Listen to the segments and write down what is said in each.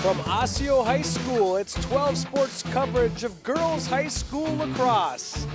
From Osseo High School, it's 12 sports coverage of girls high school lacrosse.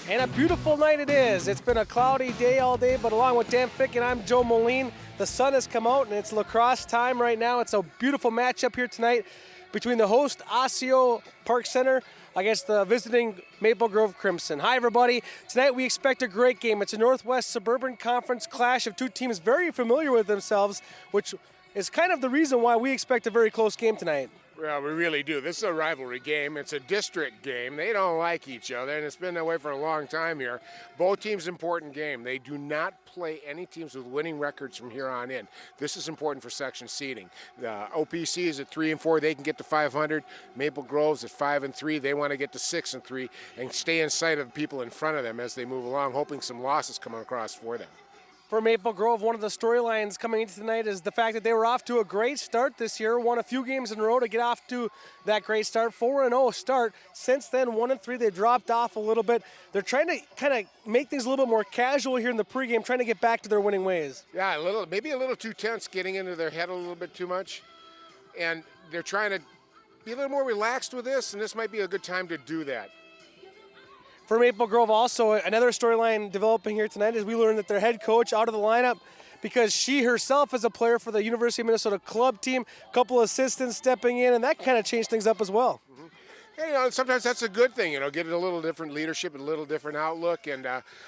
And a beautiful night it is. It's been a cloudy day all day, but along with Dan Fick and I'm Joe Moline, the sun has come out and it's lacrosse time right now. It's a beautiful matchup here tonight between the host Osseo-Park Center against the visiting Maple Grove Crimson. Hi everybody. Tonight we expect a great game. It's a Northwest Suburban Conference clash of two teams very familiar with themselves, which is kind of the reason why we expect a very close game tonight. Well, we really do. This is a rivalry game. It's a district game. They don't like each other, and it's been that way for a long time here. Both teams important game. They do not play any teams with winning records from here on in. This is important for section seeding. The OPC is at 3-4. They can get to 500. Maple Grove's at 5-3. They want to get to 6-3 and stay in sight of the people in front of them as they move along, hoping some losses come across for them. For Maple Grove, one of the storylines coming into tonight is the fact that they were off to a great start this year, won a few games in a row to get off to that great start, 4-0 start. Since then, 1-3, they dropped off a little bit. They're trying to kind of make things a little bit more casual here in the pregame, trying to get back to their winning ways. Yeah, maybe a little too tense, getting into their head a little bit too much. And they're trying to be a little more relaxed with this, and this might be a good time to do that. For Maple Grove also, another storyline developing here tonight is we learned that their head coach out of the lineup because she herself is a player for the University of Minnesota club team, a couple of assistants stepping in, and that kind of changed things up as well. Mm-hmm. Hey, sometimes that's a good thing, get a little different leadership and a little different outlook, and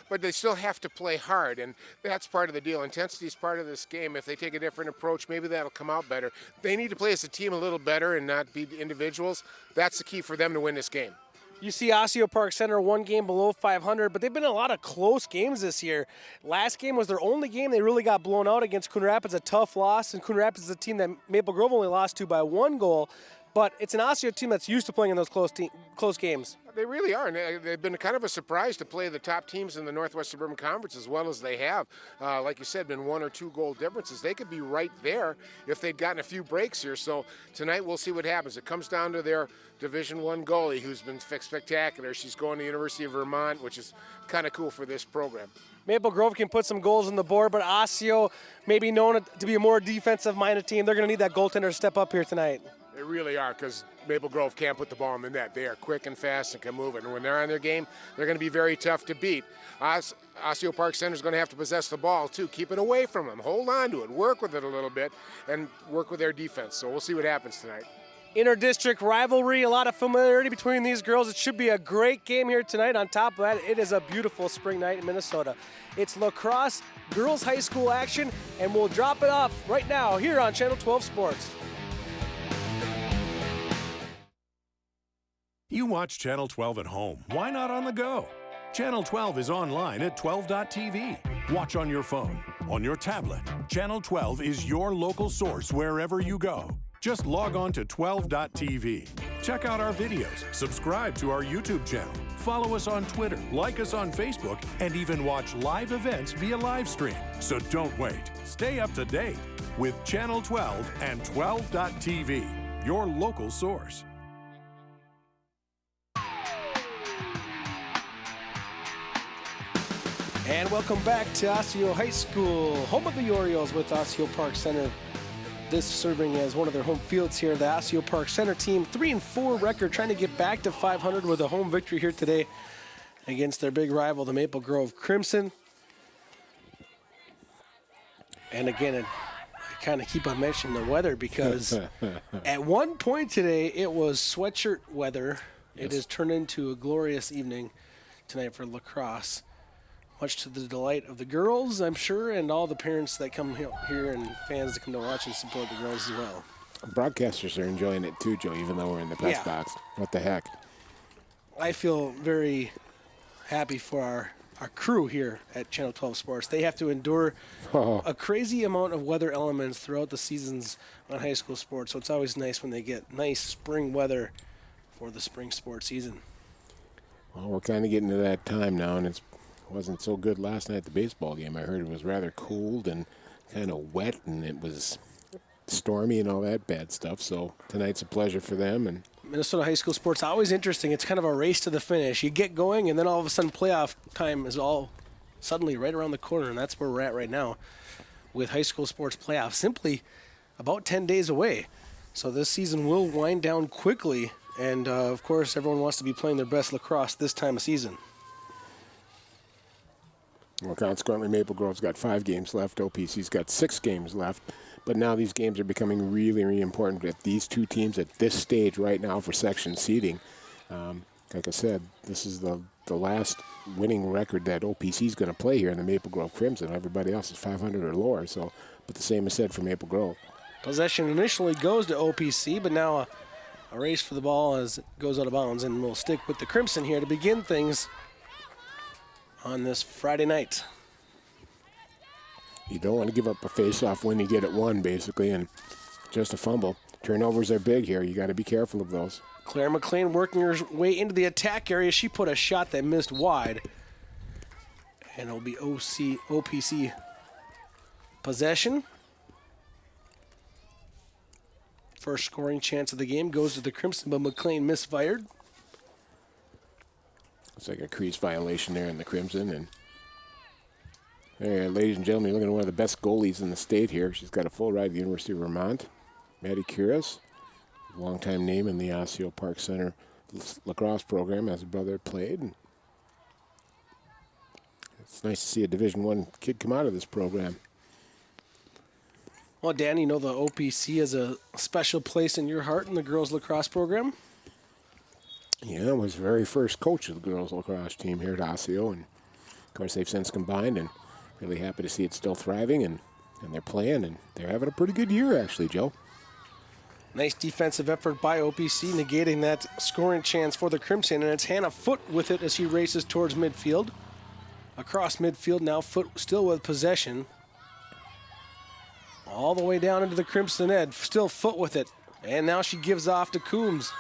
but they still have to play hard, and that's part of the deal. Intensity is part of this game. If they take a different approach, maybe that'll come out better. They need to play as a team a little better and not be individuals. That's the key for them to win this game. You see Osseo-Park Center one game below 500, but they've been in a lot of close games this year. Last game was their only game they really got blown out against Coon Rapids, a tough loss, and Coon Rapids is a team that Maple Grove only lost to by 1 goal. But it's an Osseo team that's used to playing in those close games. They really are, and they've been kind of a surprise to play the top teams in the Northwest Suburban Conference as well as they have. Like you said, been 1 or 2 goal differences. They could be right there if they'd gotten a few breaks here. So tonight we'll see what happens. It comes down to their Division I goalie, who's been spectacular. She's going to the University of Vermont, which is kind of cool for this program. Maple Grove can put some goals on the board, but Osseo may be known to be a more defensive-minded team. They're going to need that goaltender to step up here tonight. They really are, because Maple Grove can't put the ball in the net. They are quick and fast and can move it. And when they're on their game, they're going to be very tough to beat. Osseo-Park Center is going to have to possess the ball, too. Keep it away from them. Hold on to it. Work with it a little bit and work with their defense. So we'll see what happens tonight. Inter-district rivalry, a lot of familiarity between these girls. It should be a great game here tonight. On top of that, it is a beautiful spring night in Minnesota. It's lacrosse, girls high school action, and we'll drop it off right now here on Channel 12 Sports. You watch Channel 12 at home. Why not on the go? Channel 12 is online at 12.tv. Watch on your phone, on your tablet. Channel 12 is your local source wherever you go. Just log on to 12.tv. Check out our videos, subscribe to our YouTube channel, follow us on Twitter, like us on Facebook, and even watch live events via live stream. So don't wait. Stay up to date with Channel 12 and 12.tv, your local source. And welcome back to Osseo High School, home of the Orioles with Osseo-Park Center. This serving as one of their home fields here. The Osseo-Park Center team, 3-4 record, trying to get back to 500 with a home victory here today against their big rival, the Maple Grove Crimson. And again, I kind of keep on mentioning the weather because at one point today it was sweatshirt weather. Yes. It has turned into a glorious evening tonight for lacrosse. Much to the delight of the girls, I'm sure, and all the parents that come here and fans that come to watch and support the girls as well. Broadcasters are enjoying it too, Joe, even though we're in the press box. What the heck? I feel very happy for our crew here at Channel 12 Sports. They have to endure a crazy amount of weather elements throughout the seasons on high school sports, so it's always nice when they get nice spring weather for the spring sports season. Well, we're kind of getting to that time now, and it wasn't so good last night at the baseball game. I heard it was rather cold and kind of wet, and it was stormy and all that bad stuff. So tonight's a pleasure for them. And Minnesota high school sports always interesting. It's kind of a race to the finish. You get going, and then all of a sudden playoff time is all suddenly right around the corner, and that's where we're at right now with high school sports playoffs simply about 10 days away. So this season will wind down quickly, and of course everyone wants to be playing their best lacrosse this time of season. Well, consequently, Maple Grove's got 5 games left. OPC's got 6 games left. But now these games are becoming really, really important with these two teams at this stage right now for section seeding. Like I said, this is the last winning record that OPC is going to play here in the Maple Grove Crimson. Everybody else is 500 or lower. So, but the same is said for Maple Grove. Possession initially goes to OPC, but now a race for the ball as it goes out of bounds, and we'll stick with the Crimson here to begin things on this Friday night. You don't want to give up a face-off when you get it won, basically, and just a fumble. Turnovers are big here. You got to be careful of those. Claire McLean working her way into the attack area. She put a shot that missed wide. And it'll be OPC possession. First scoring chance of the game goes to the Crimson, but McLean misfired. It's like a crease violation there in the Crimson. And there, ladies and gentlemen, you're looking at one of the best goalies in the state here. She's got a full ride at the University of Vermont. Maddie Curis, longtime name in the Osseo-Park Center lacrosse program, as a brother played. And it's nice to see a Division I kid come out of this program. Well, Dan, you know the OPC has a special place in your heart in the girls lacrosse program. Yeah, I was the very first coach of the girls lacrosse team here at Osseo, and of course they've since combined, and really happy to see it still thriving, and they're playing, and they're having a pretty good year actually, Joe. Nice defensive effort by OPC, negating that scoring chance for the Crimson, and it's Hannah Foote with it as she races towards midfield. Across midfield now, Foote still with possession. All the way down into the Crimson end, still Foote with it, and now she gives off to Coombs.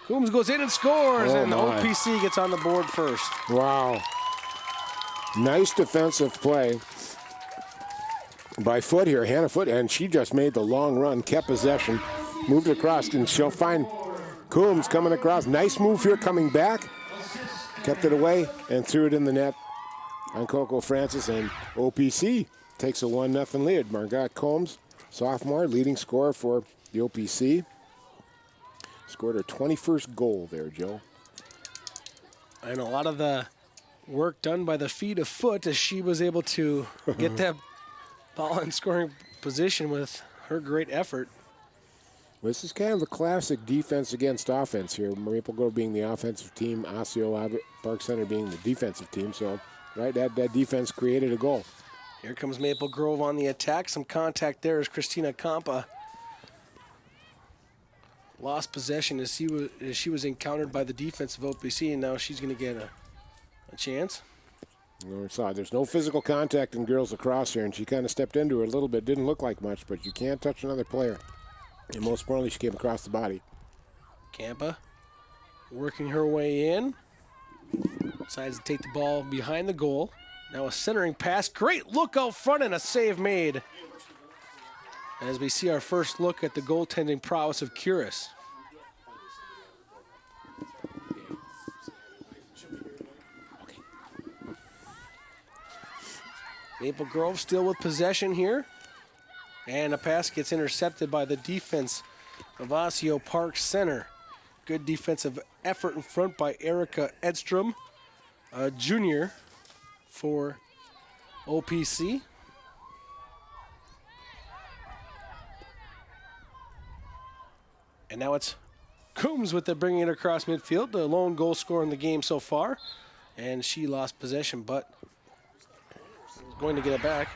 Coombs goes in and scores, and OPC gets on the board first. Wow. Nice defensive play by Foote here, Hannah Foote, and she just made the long run, kept possession, moved across, and she'll find Coombs coming across. Nice move here, coming back, kept it away, and threw it in the net on Coco Francis, and OPC takes a 1-0 lead. Margot Combs, sophomore, leading scorer for the OPC. Scored her 21st goal there, Joe. And a lot of the work done by the feet of Foote as she was able to get that ball in scoring position with her great effort. Well, this is kind of a classic defense against offense here. Maple Grove being the offensive team, Osseo-Park Center being the defensive team. So, right, that defense created a goal. Here comes Maple Grove on the attack. Some contact there as Christina Campa lost possession as she was encountered by the defense of OPC, and now she's going to get a chance. There's no physical contact in girls lacrosse here, and she kind of stepped into it a little bit. Didn't look like much, but you can't touch another player. And most importantly, she came across the body. Campa working her way in. Decides to take the ball behind the goal. Now a centering pass. Great look out front and a save made. As we see our first look at the goaltending prowess of Curis. Maple Grove still with possession here. And a pass gets intercepted by the defense of Osseo-Park Center. Good defensive effort in front by Erica Edstrom, a junior for OPC. And now it's Coombs with it, bringing it across midfield, the lone goal scorer in the game so far. And she lost possession, but is going to get it back.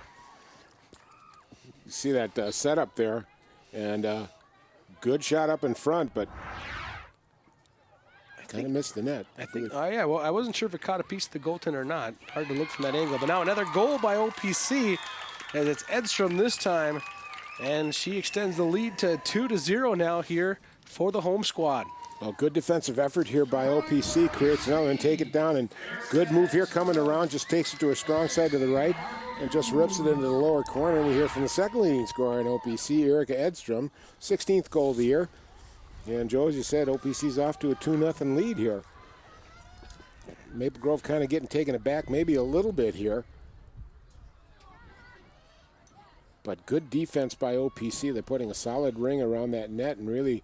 You see that setup there, and good shot up in front, but kind of missed the net. I think, yeah, well, I wasn't sure if it caught a piece of the goaltender or not. Hard to look from that angle. But now another goal by OPC, as it's Edstrom this time, and she extends the lead to 2-0 now here for the home squad. Well, good defensive effort here by OPC, creates another and take it down, and good move here coming around, just takes it to a strong side to the right, and just rips it into the lower corner. And we hear from the second leading scorer in OPC, Erica Edstrom, 16th goal of the year. And Joe, as you said, OPC's off to a 2-0 lead here. Maple Grove kind of getting taken aback maybe a little bit here. But good defense by OPC. They're putting a solid ring around that net, and really,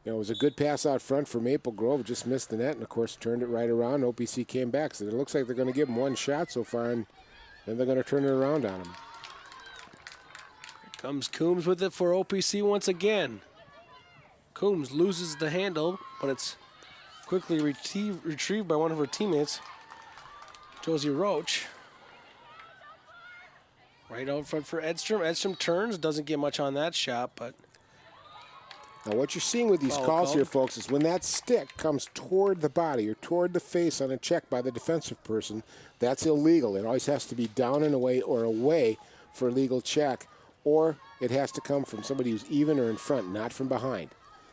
it was a good pass out front for Maple Grove. Just missed the net, and of course turned it right around. OPC came back, so it looks like they're going to give them one shot so far, and then they're going to turn it around on them. Here comes Coombs with it for OPC once again. Coombs loses the handle, but it's quickly retrieved by one of her teammates, Josie Roach. Right out front for Edstrom. Edstrom turns, doesn't get much on that shot, but... Now what you're seeing with these calls here, folks, is when that stick comes toward the body or toward the face on a check by the defensive person, that's illegal. It always has to be down and away or away for a legal check, or it has to come from somebody who's even or in front, not from behind.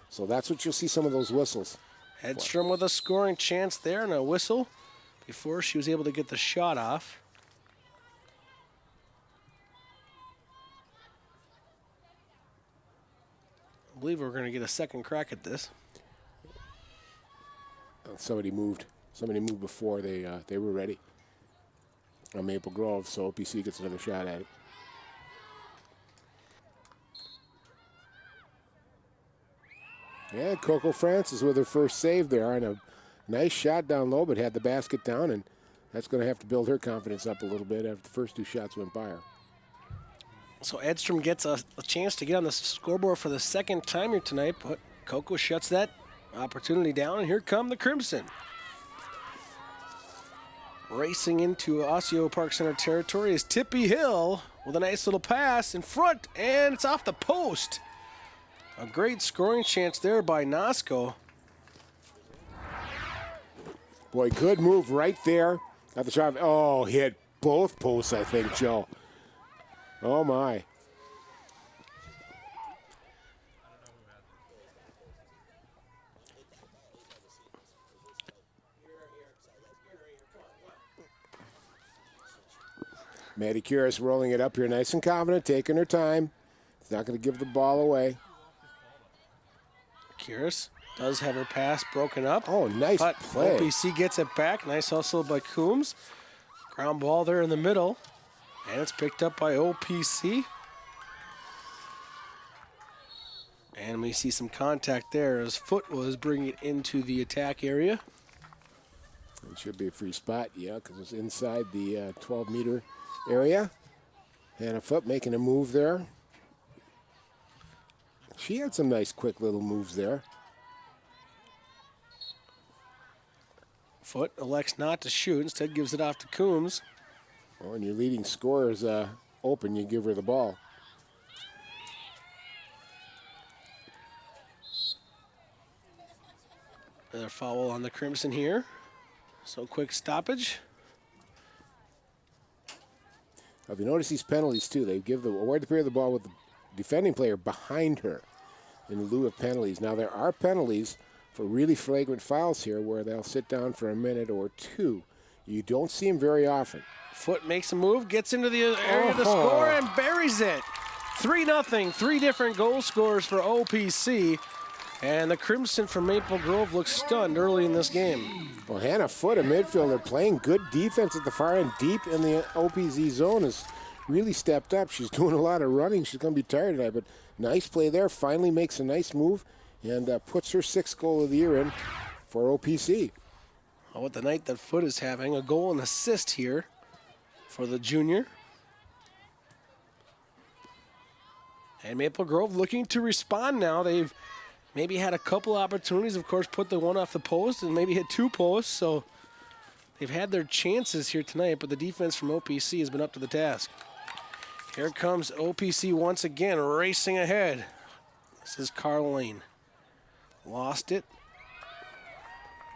So that's what you'll see some of those whistles. Edstrom with a scoring chance there and a whistle before she was able to get the shot off. I believe we're going to get a second crack at this. Somebody moved. Somebody moved before they were ready on Maple Grove, so OPC gets another shot at it. Yeah, Coco Francis with her first save there, and a nice shot down low, but had the basket down, and that's going to have to build her confidence up a little bit after the first two shots went by her. So Edstrom gets a chance to get on the scoreboard for the second time here tonight, but Coco shuts that opportunity down, and here come the Crimson. Racing into Osseo-Park Center territory is Tippy Hill with a nice little pass in front, and it's off the post. A great scoring chance there by Nosko. Boy, good move right there at the shot. Oh, hit both posts, I think, Joe. Oh, my. Maddie Curis rolling it up here nice and confident, taking her time. It's not going to give the ball away. Curis does have her pass broken up. Oh, nice play. OPC gets it back. Nice hustle by Coombs. Ground ball there in the middle. And it's picked up by OPC. And we see some contact there as Foot was bringing it into the attack area. It should be a free spot, yeah, because it's inside the 12-meter area. Hannah Foot making a move there. She had some nice quick little moves there. Foot elects not to shoot, instead gives it off to Coombs. Well, when your leading scorer is open, you give her the ball. Another foul on the Crimson here. So quick stoppage. If you notice these penalties too, they give the award the player the ball with the defending player behind her in lieu of penalties. Now there are penalties for really flagrant fouls here where they'll sit down for a minute or two. You don't see them very often. Foot makes a move, gets into the area of the score and buries it. 3-0, 3 different goal scorers for OPC. And the Crimson from Maple Grove looks stunned early in this game. Well, Hannah Foot, a midfielder, playing good defense at the far end, deep in the OPZ zone, has really stepped up. She's doing a lot of running. She's going to be tired tonight, but nice play there. Finally makes a nice move and puts her 6th goal of the year in for OPC. Oh, with the night that Foot is having, a goal and assist here for the junior. And Maple Grove looking to respond now. They've maybe had a couple opportunities, of course, put the one off the post and maybe hit 2 posts. So they've had their chances here tonight, but the defense from OPC has been up to the task. Here comes OPC once again, racing ahead. This is Caroline. Lost it.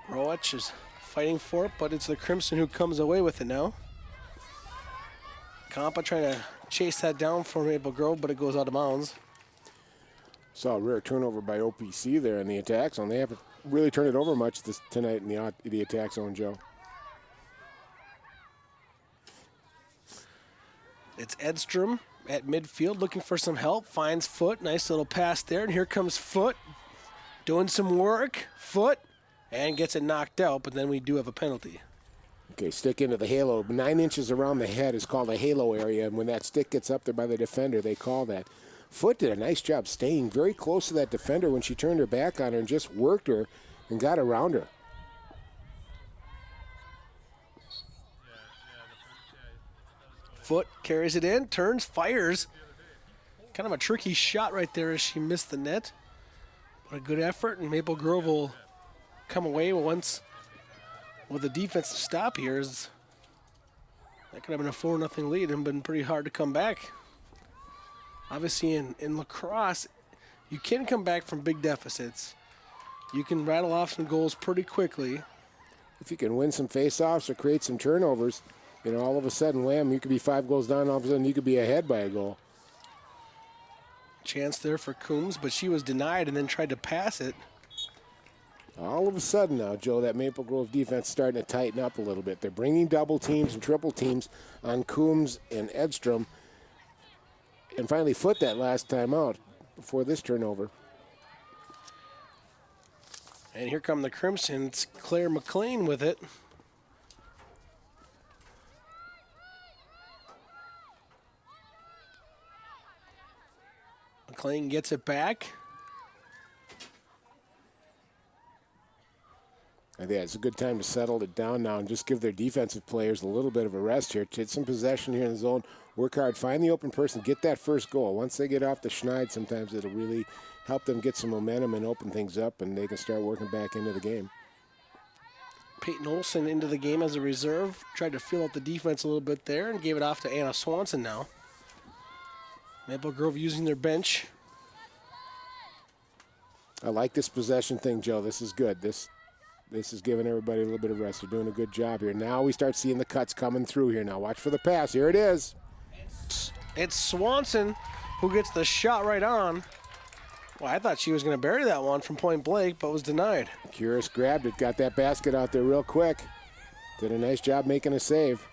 Roach is fighting for it, but it's the Crimson who comes away with it now. Compa trying to chase that down for Maple Grove, but it goes out of bounds. Saw a rare turnover by OPC there in the attack zone. They haven't really turned it over much tonight in the attack zone, Joe. It's Edstrom at midfield looking for some help. Finds Foot. Nice little pass there. And here comes Foot doing some work. Foot. And gets it knocked out, but then we do have a penalty. Okay, stick into the halo. 9 inches around the head is called a halo area, and when that stick gets up there by the defender, they call that. Foot did a nice job staying very close to that defender when she turned her back on her and just worked her and got around her. Foot carries it in, turns, fires. Kind of a tricky shot right there as she missed the net. But a good effort, and Maple Grove will come away once with a defensive stop here. That could have been a 4-0 lead and been pretty hard to come back. Obviously, in lacrosse, you can come back from big deficits. You can rattle off some goals pretty quickly. If you can win some faceoffs or create some turnovers, you know, all of a sudden, wham, you could be 5 goals down, all of a sudden you could be ahead by a goal. Chance there for Coombs, but she was denied and then tried to pass it. All of a sudden now, Joe, that Maple Grove defense is starting to tighten up a little bit. They're bringing double teams and triple teams on Coombs and Edstrom. And finally Foot that last time out before this turnover. And here come the Crimsons. Claire McLean with it. McLean gets it back. I think it's a good time to settle it down now and just give their defensive players a little bit of a rest here. Take some possession here in the zone, work hard, find the open person, get that first goal. Once they get off the schneid, sometimes it'll really help them get some momentum and open things up, and they can start working back into the game. Peyton Olsen into the game as a reserve. Tried to fill out the defense a little bit there and gave it off to Anna Swanson now. Maple Grove using their bench. I like this possession thing, Joe. This is good. This is giving everybody a little bit of rest. They're doing a good job here. Now we start seeing the cuts coming through here. Now watch for the pass. Here it is. It's Swanson who gets the shot right on. Well, I thought she was going to bury that one from point blank, but was denied. Curis grabbed it, got that basket out there real quick. Did a nice job making a save.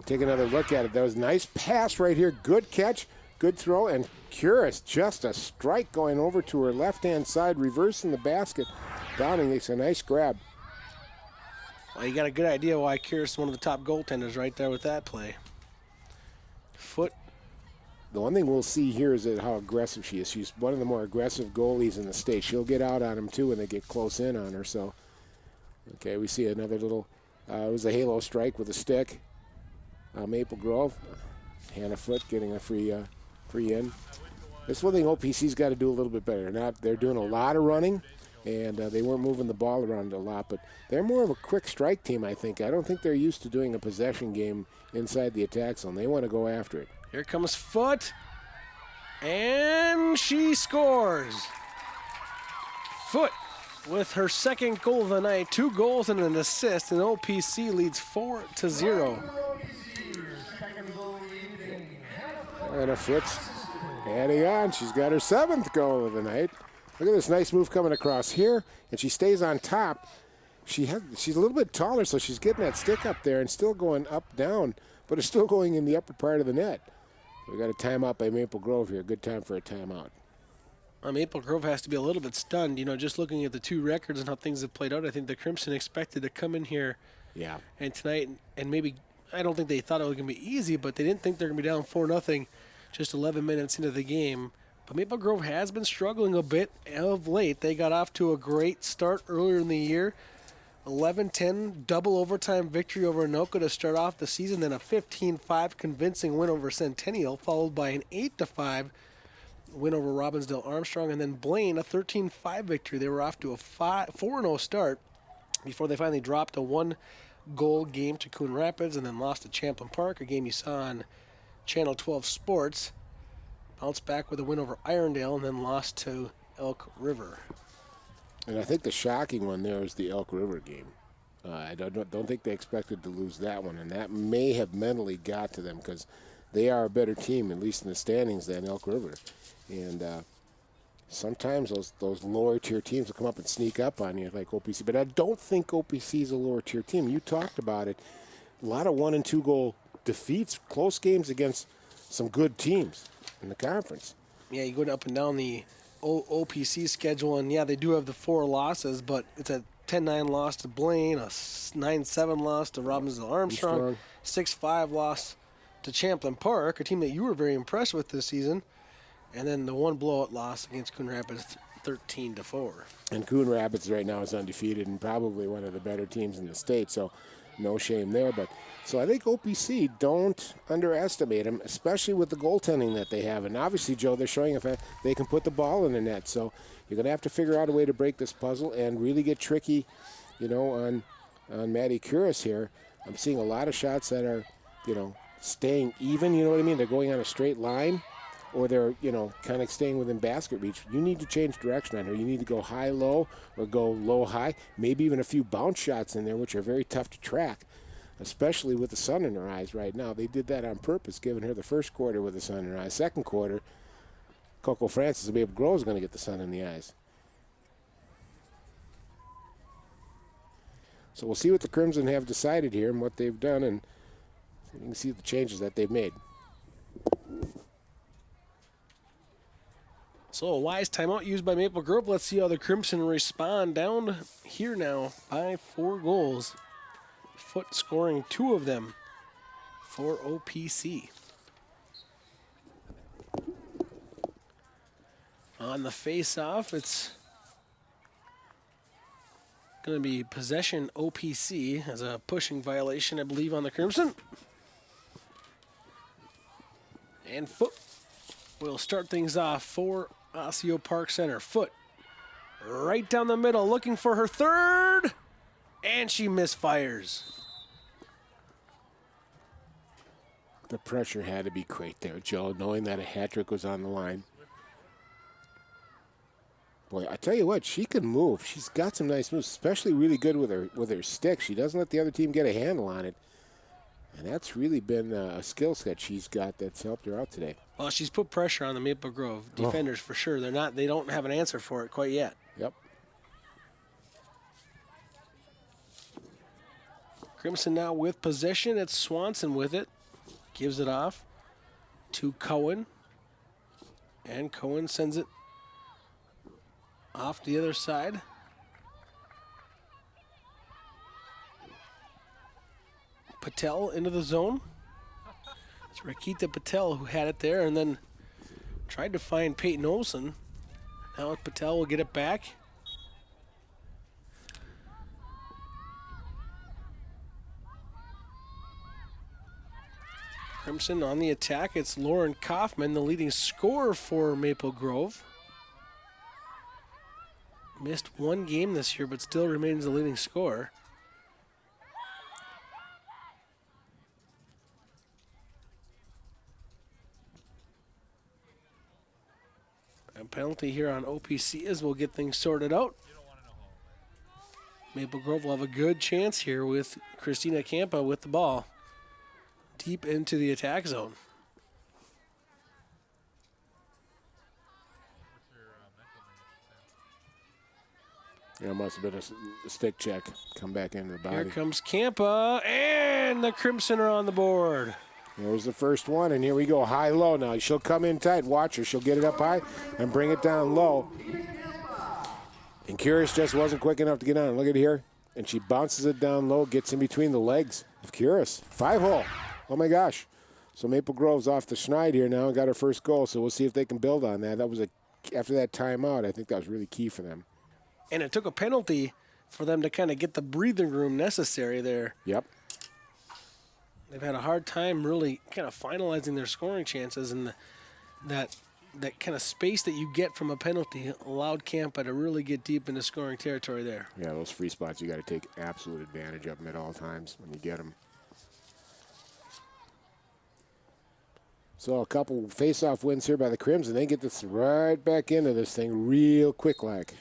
Take another look at it. That was a nice pass right here. Good catch, good throw, and Curis just a strike going over to her left-hand side, reversing the basket. Downing makes a nice grab. Well, you got a good idea why Curis is one of the top goaltenders right there with that play. Foot. The one thing we'll see here is that how aggressive she is. She's one of the more aggressive goalies in the state. She'll get out on them, too, when they get close in on her. So, okay, we see another little, it was a halo strike with a stick. Maple Grove, Hannah Foot getting a free in. This is one thing OPC's got to do a little bit better. They're doing a lot of running, and they weren't moving the ball around a lot, but they're more of a quick strike team, I think. I don't think they're used to doing a possession game inside the attack zone. They want to go after it. Here comes Foot, and she scores. Foot with her second goal of the night, 2 goals and an assist, and OPC leads 4-0. And a Foot's adding on. She's got her 7th goal of the night. Look at this nice move coming across here, and she stays on top. She's a little bit taller, so she's getting that stick up there and still going up, down, but it's still going in the upper part of the net. We got a timeout by Maple Grove here. Good time for a timeout. Maple Grove has to be a little bit stunned. You know, just looking at the 2 records and how things have played out, I think the Crimson expected to come in here and tonight and maybe, I don't think they thought it was going to be easy, but they didn't think they're going to be down 4-0 just 11 minutes into the game. But Maple Grove has been struggling a bit of late. They got off to a great start earlier in the year. 11-10 double overtime victory over Anoka to start off the season, then a 15-5 convincing win over Centennial, followed by an 8-5 win over Robbinsdale Armstrong, and then Blaine, a 13-5 victory. They were off to a 4-0 start before they finally dropped a 1-goal game to Coon Rapids and then lost to Champlain Park, a game you saw on Channel 12 Sports. Bounced back with a win over Irondale and then lost to Elk River. And I think the shocking one there is the Elk River game. I don't think they expected to lose that one, and that may have mentally got to them because they are a better team, at least in the standings, than Elk River. And sometimes those lower-tier teams will come up and sneak up on you like OPC. But I don't think OPC is a lower-tier team. You talked about it. A lot of 1- and 2-goal defeats, close games against some good teams in the conference. Yeah, you go up and down the OPC schedule, and yeah, they do have the 4 losses, but it's a 10-9 loss to Blaine, a 9-7 loss to Robbinsdale Armstrong, 6-5 loss to Champlain Park, a team that you were very impressed with this season, and then the one blowout loss against Coon Rapids, 13-4. And Coon Rapids right now is undefeated and probably one of the better teams in the state, so no shame there. But so I think OPC, don't underestimate them, especially with the goaltending that they have. And obviously, Joe, they're showing if they can put the ball in the net. So you're going to have to figure out a way to break this puzzle and really get tricky, you know, on Maddie Curis here. I'm seeing a lot of shots that are, you know, staying even, you know what I mean? They're going on a straight line, or they're, you know, kind of staying within basket reach. You need to change direction on her. You need to go high-low or go low-high, maybe even a few bounce shots in there, which are very tough to track, especially with the sun in her eyes right now. They did that on purpose, giving her the first quarter with the sun in her eyes. Second quarter, Coco Francis, Maple Grove, is going to get the sun in the eyes. So we'll see what the Crimson have decided here and what they've done, and you can see the changes that they've made. So a wise timeout used by Maple Grove. Let's see how the Crimson respond. Down here now by 4 goals. Foot scoring 2 of them for OPC. On the face-off, it's going to be possession OPC as a pushing violation, I believe, on the Crimson. And Foot will start things off for Osseo-Park Center. Foot right down the middle, looking for her third, and she misfires. The pressure had to be great there, Joe, knowing that a hat trick was on the line. Boy, I tell you what, she can move. She's got some nice moves, especially really good with her stick. She doesn't let the other team get a handle on it. And that's really been a skill set she's got that's helped her out today. Well, she's put pressure on the Maple Grove defenders for sure. They don't have an answer for it quite yet. Yep. Crimson now with possession. It's Swanson with it. Gives it off to Cohen. And Cohen sends it off the other side. Patel into the zone. It's Rakita Patel who had it there and then tried to find Peyton Olsen. Now Patel will get it back. Crimson on the attack. It's Lauren Kaufman, the leading scorer for Maple Grove. Missed 1 game this year, but still remains the leading scorer. A penalty here on OPC as we'll get things sorted out. Maple Grove will have a good chance here with Christina Campa with the ball deep into the attack zone. Yeah, it must have been a stick check. Come back into the body. Here comes Campa, and the Crimson are on the board. There's the first one, and here we go, high-low now. She'll come in tight. Watch her. She'll get it up high and bring it down low. And Curious just wasn't quick enough to get on. Look at here. And she bounces it down low, gets in between the legs of Curious. 5-hole. Oh, my gosh. So Maple Grove's off the schneid here now and got her first goal, so we'll see if they can build on that. That was after that timeout, I think that was really key for them. And it took a penalty for them to kind of get the breathing room necessary there. Yep. They've had a hard time really kind of finalizing their scoring chances, and that kind of space that you get from a penalty allowed Campa to really get deep into scoring territory there. Yeah, those free spots, you got to take absolute advantage of them at all times when you get them. So a couple face-off wins here by the Crimson. They get this right back into this thing real quick-like.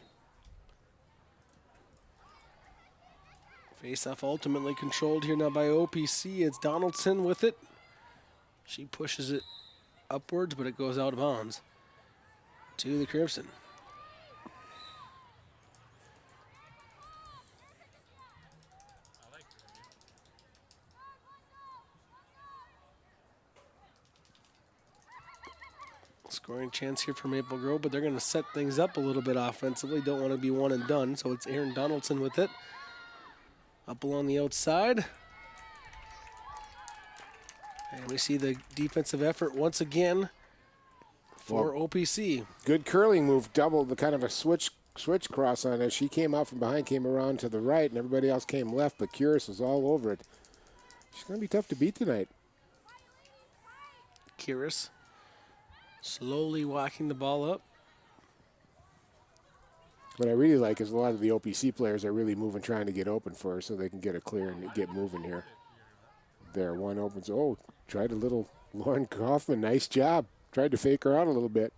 Face-off ultimately controlled here now by OPC. It's Donaldson with it. She pushes it upwards, but it goes out of bounds to the Crimson. Scoring chance here for Maple Grove, but they're going to set things up a little bit offensively. Don't want to be one and done, so it's Aaron Donaldson with it. Up along the outside. And we see the defensive effort once again for OPC. Good curling move, double the kind of a switch cross on it. She came out from behind, came around to the right, and everybody else came left, but Curis was all over it. She's going to be tough to beat tonight. Curis slowly walking the ball up. What I really like is a lot of the OPC players are really moving, trying to get open for her so they can get it clear and get moving here. There, one opens. Oh, tried a little Lauren Kaufman. Nice job. Tried to fake her out a little bit.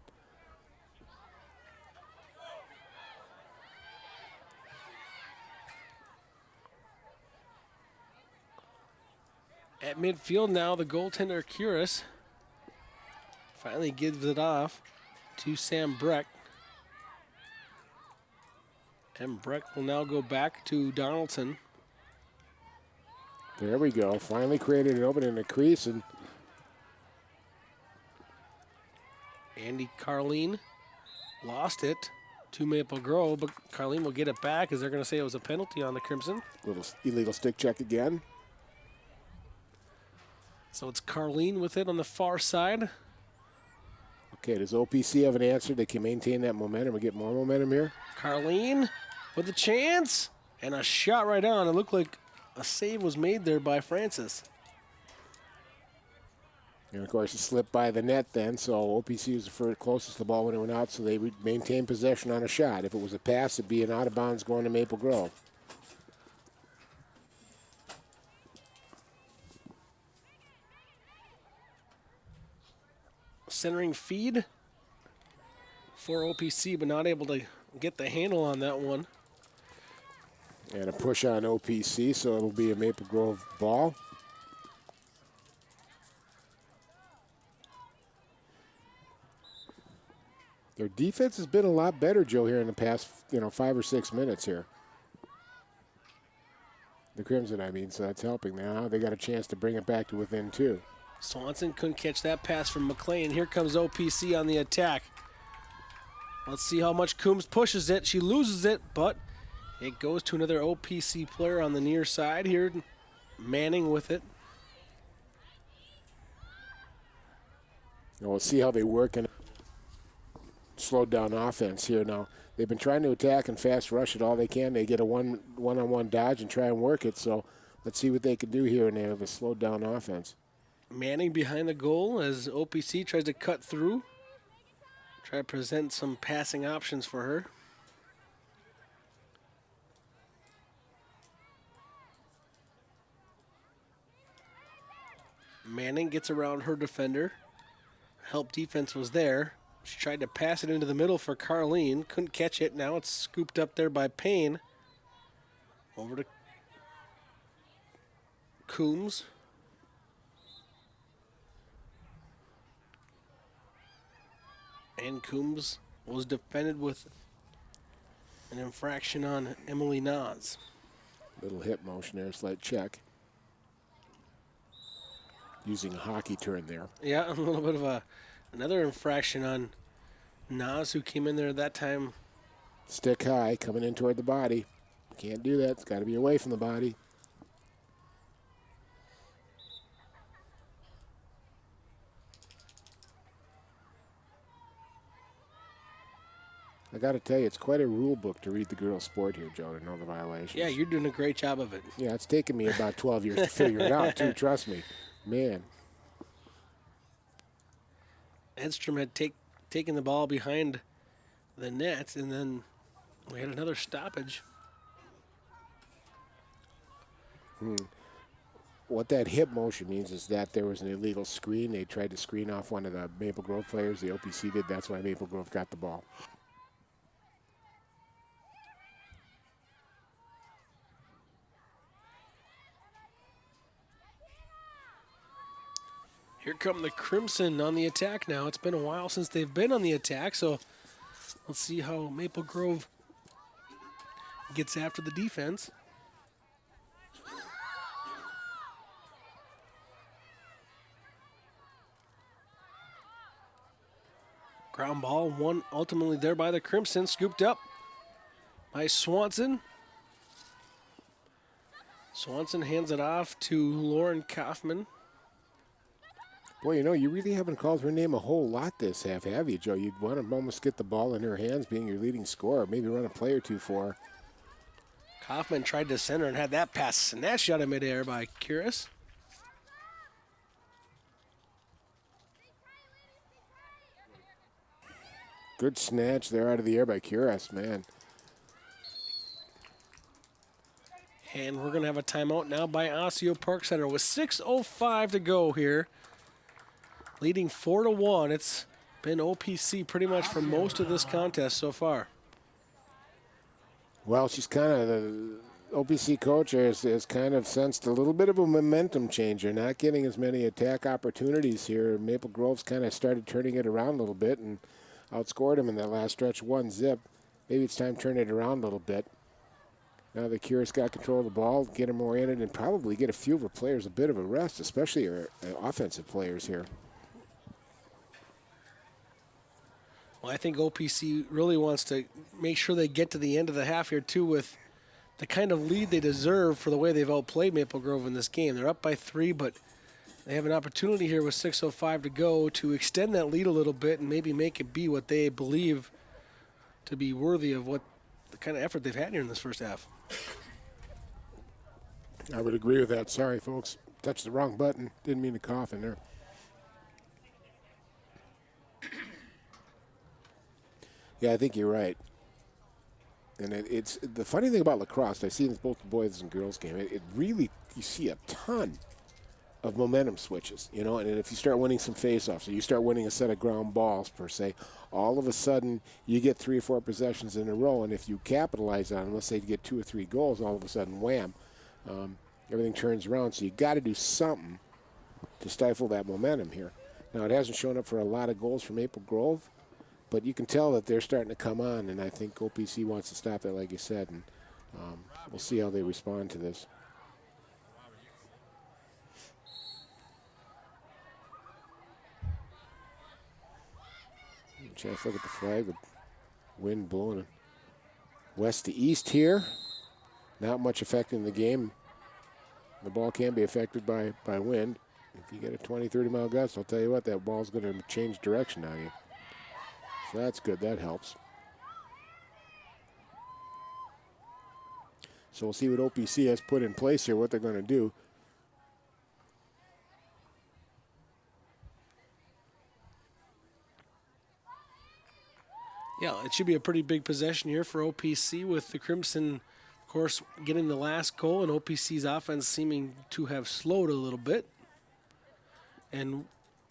At midfield now, the goaltender Curis finally gives it off to Sam Breck. And Breck will now go back to Donaldson. There we go. Finally created an opening in the crease. And Andy Carleen lost it to Maple Grove, but Carleen will get it back as they're going to say it was a penalty on the Crimson. little illegal stick check again. So it's Carleen with it on the far side. Okay, does OPC have an answer? They can maintain that momentum or get more momentum here? Carleen with a chance and a shot right on. It looked like a save was made there by Francis. And of course, it slipped by the net then, so OPC was the closest to the ball when it went out, so they would maintain possession on a shot. If it was a pass, it'd be an out of bounds going to Maple Grove. Centering feed for OPC, but not able to get the handle on that one. And a push on OPC, so it'll be a Maple Grove ball. Their defense has been a lot better, Joe, here in the past, 5 or 6 minutes here. The Crimson, I mean, so that's helping. Now they got a chance to bring it back to within 2. Swanson couldn't catch that pass from McLean. Here comes OPC on the attack. Let's see how much Coombs pushes it. She loses it, but it goes to another OPC player on the near side here. Manning with it. And we'll see how they work in slowed down offense here now. They've been trying to attack and fast rush it all they can. They get a one-on-one dodge and try and work it. So let's see what they can do here, and they have a slowed down offense. Manning behind the goal as OPC tries to cut through. Try to present some passing options for her. Manning gets around her defender. Help defense was there. She tried to pass it into the middle for Carleen. Couldn't catch it. Now it's scooped up there by Payne. Over to Coombs. And Coombs was defended with an infraction on Emily Nas. Little hip motion there, slight check. Using a hockey turn there. Yeah, a little bit of another infraction on Nas, who came in there that time. Stick high, coming in toward the body. Can't do that. It's got to be away from the body. I got to tell you, it's quite a rule book to read the girls' sport here, Joe, to know the violations. Yeah, you're doing a great job of it. Yeah, it's taken me about 12 years to figure it out, too. Trust me. Man. Edstrom had taken the ball behind the net, and then we had another stoppage. What that hip motion means is that there was an illegal screen. They tried to screen off one of the Maple Grove players. The OPC did. That's why Maple Grove got the ball. Here come the Crimson on the attack now. It's been a while since they've been on the attack, so let's see how Maple Grove gets after the defense. Ground ball, one ultimately there by the Crimson, scooped up by Swanson. Swanson hands it off to Lauren Kaufman. Boy, you know, you really haven't called her name a whole lot this half, have you, Joe? You'd want to almost get the ball in her hands, being your leading scorer. Maybe run a play or two for her. Kaufman tried to center and had that pass snatched out of midair by Curis. Good snatch there out of the air by Curis, man. And we're going to have a timeout now by Osseo-Park Center with 6:05 to go here. Leading 4-1. It's been OPC pretty much for most of this contest so far. Well, she's kind of the OPC coach has kind of sensed a little bit of a momentum change. They're not getting as many attack opportunities here. Maple Grove's kind of started turning it around a little bit and outscored them in that last stretch 1-0. Maybe it's time to turn it around a little bit. Now the Curis got control of the ball, get them oriented, and probably get a few of her players a bit of a rest, especially her offensive players here. Well, I think OPC really wants to make sure they get to the end of the half here, too, with the kind of lead they deserve for the way they've outplayed Maple Grove in this game. They're up by 3, but they have an opportunity here with 6:05 to go to extend that lead a little bit and maybe make it be what they believe to be worthy of what the kind of effort they've had here in this first half. I would agree with that. Sorry, folks. Touched the wrong button. Didn't mean to cough in there. Yeah, I think you're right. And it's the funny thing about lacrosse, I've seen both the boys and girls game, it really, you see a ton of momentum switches, you know, and if you start winning some face-offs, or you start winning a set of ground balls, per se, all of a sudden you get 3 or 4 possessions in a row, and if you capitalize on them, let's say you get 2 or 3 goals, all of a sudden, wham, everything turns around. So you got to do something to stifle that momentum here. Now, it hasn't shown up for a lot of goals from Maple Grove, but you can tell that they're starting to come on, and I think OPC wants to stop that, like you said, and we'll see how they respond to this. Jeff, look at the flag, the wind blowing west to east here. Not much affecting the game. The ball can be affected by wind. If you get a 20, 30-mile gust, I'll tell you what, that ball's going to change direction on you. So that's good. That helps. So we'll see what OPC has put in place here, what they're going to do. Yeah, it should be a pretty big possession here for OPC with the Crimson, of course, getting the last goal and OPC's offense seeming to have slowed a little bit. And,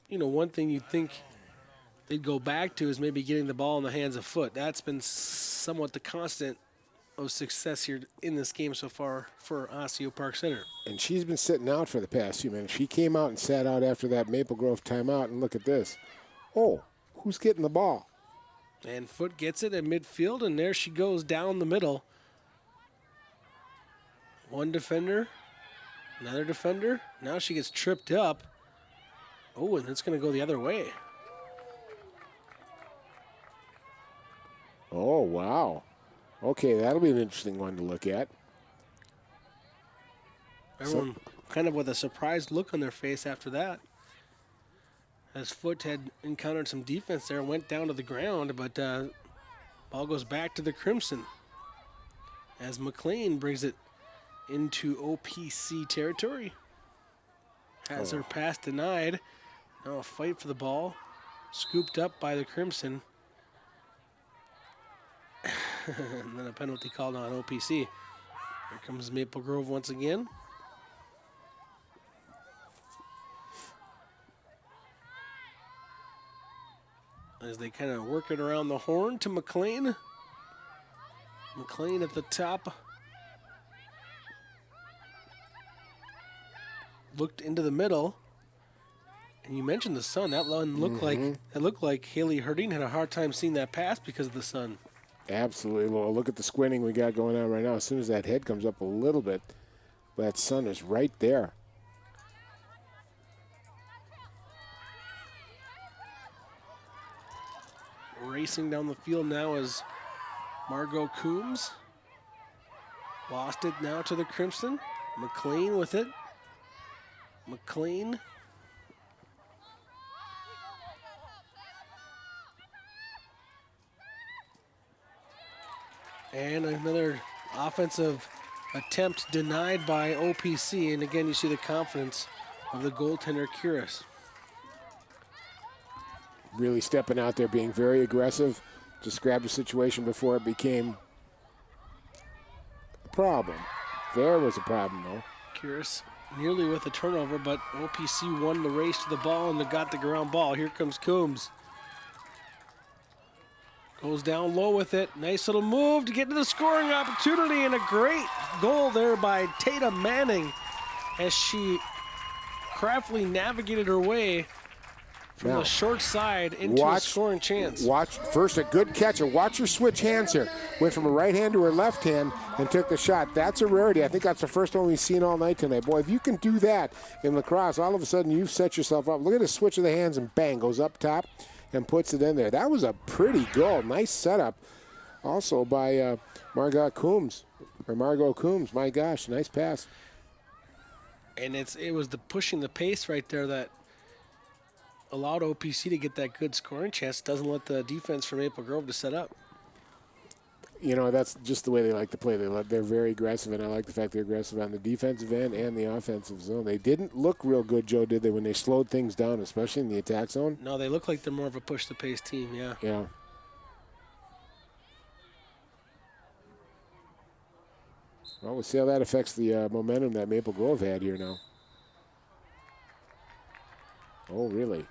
you know, one thing you'd think they'd go back to is maybe getting the ball in the hands of Foot. That's been somewhat the constant of success here in this game so far for Osseo-Park Center. And she's been sitting out for the past few minutes. She came out and sat out after that Maple Grove timeout, and look at this. Oh, who's getting the ball? And Foot gets it in midfield, and there she goes down the middle. One defender, another defender. Now she gets tripped up. Oh, and it's going to go the other way. Oh, wow. Okay, that'll be an interesting one to look at. Everyone kind of with a surprised look on their face after that. As Foot had encountered some defense there, went down to the ground, but ball goes back to the Crimson. As McLean brings it into OPC territory. Has her pass denied. Now a fight for the ball. Scooped up by the Crimson. And then a penalty called on OPC. Here comes Maple Grove once again. As they kind of work it around the horn to McLean. McLean at the top. Looked into the middle. And you mentioned the sun. That one looked like Haley Herding had a hard time seeing that pass because of the sun. Absolutely. Well, look at the squinting we got going on right now. As soon as that head comes up a little bit, that sun is right there. Racing down the field now is Margot Coombs. Lost it now to the Crimson. McLean with it. McLean. And another offensive attempt denied by OPC. And again, you see the confidence of the goaltender, Curis. Really stepping out there, being very aggressive. Just grabbed the situation before it became a problem. There was a problem, though. Curis nearly with a turnover, but OPC won the race to the ball and they got the ground ball. Here comes Coombs. Goes down low with it. Nice little move to get to the scoring opportunity, and a great goal there by Tatum Manning as she craftily navigated her way from the short side into a scoring chance. Watch, first a good catch, and watch her switch hands here. Went from her right hand to her left hand and took the shot. That's a rarity. I think that's the first one we've seen all night tonight. Boy, if you can do that in lacrosse, all of a sudden you've set yourself up. Look at the switch of the hands, and bang, goes up top and puts it in there. That was a pretty goal. Nice setup also by Margot Coombs. My gosh, nice pass. And it was the pushing the pace right there that allowed OPC to get that good scoring chance. Doesn't let the defense from Maple Grove to set up. You know, that's just the way they like to play. They're very aggressive, and I like the fact they're aggressive on the defensive end and the offensive zone. They didn't look real good, Joe, did they, when they slowed things down, especially in the attack zone? No, they look like they're more of a push-the-pace team, yeah. Yeah. Well, we'll see how that affects the momentum that Maple Grove had here now. Oh, really?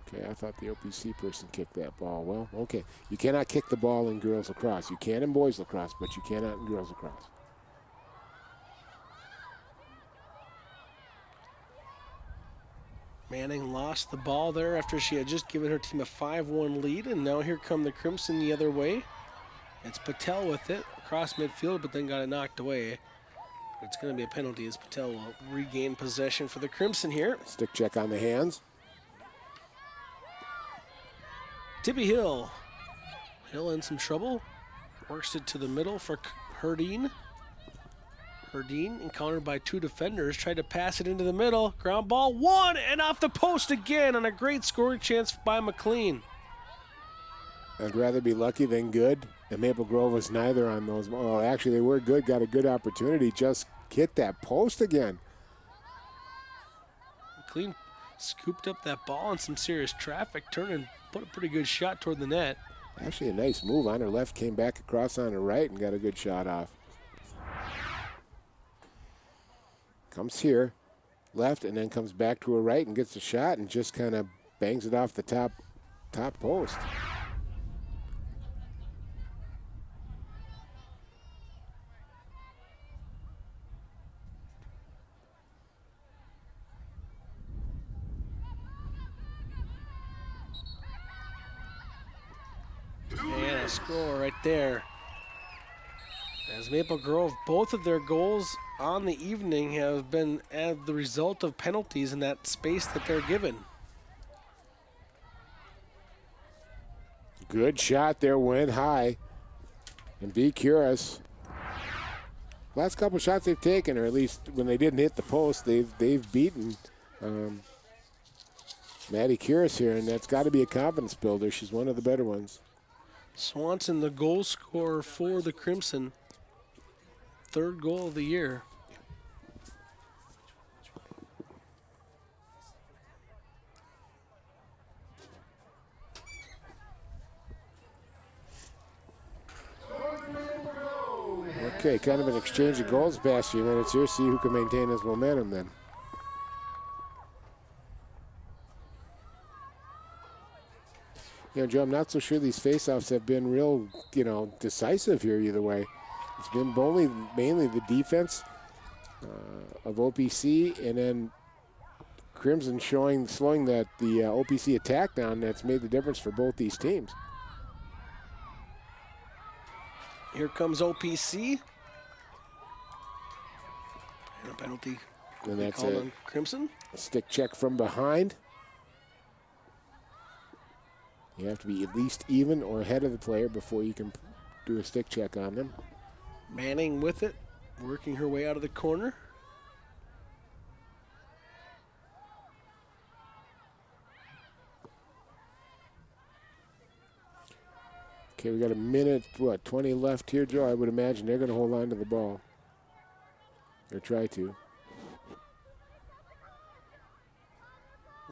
Okay, I thought the OPC person kicked that ball. Well, okay. You cannot kick the ball in girls lacrosse. You can in boys lacrosse, but you cannot in girls lacrosse. Manning lost the ball there after she had just given her team a 5-1 lead, and now here come the Crimson the other way. It's Patel with it across midfield, but then got it knocked away. It's going to be a penalty as Patel will regain possession for the Crimson here. Stick check on the hands. Tibby Hill. Hill in some trouble. Works it to the middle for Herdine. Herdine, encountered by two defenders, tried to pass it into the middle. Ground ball, one, and off the post again on a great scoring chance by McLean. I'd rather be lucky than good. And Maple Grove was neither on those. Well, actually, they were good, got a good opportunity. Just hit that post again. McLean scooped up that ball in some serious traffic, turned and put a pretty good shot toward the net. Actually, a nice move on her left, came back across on her right and got a good shot off. Comes here, left, and then comes back to her right and gets a shot and just kind of bangs it off the top post. And a score right there. As Maple Grove, both of their goals on the evening have been as the result of penalties in that space that they're given. Good shot there, went high. And be curious. Last couple shots they've taken, or at least when they didn't hit the post, they've beaten Maddie Curis here, and that's got to be a confidence builder. She's one of the better ones. Swanson, the goal scorer for the Crimson. Third goal of the year. Okay, kind of an exchange of goals the past few minutes here. See who can maintain his momentum then. You know, Joe, I'm not so sure these faceoffs have been real, decisive here either way. It's been mainly the defense of OPC, and then Crimson slowing the OPC attack down. That's made the difference for both these teams. Here comes OPC. And a penalty. And that's called on Crimson. A stick check from behind. You have to be at least even or ahead of the player before you can do a stick check on them. Manning with it, working her way out of the corner. Okay, we got a minute, 20 left here, Joe. I would imagine they're going to hold on to the ball. Or try to.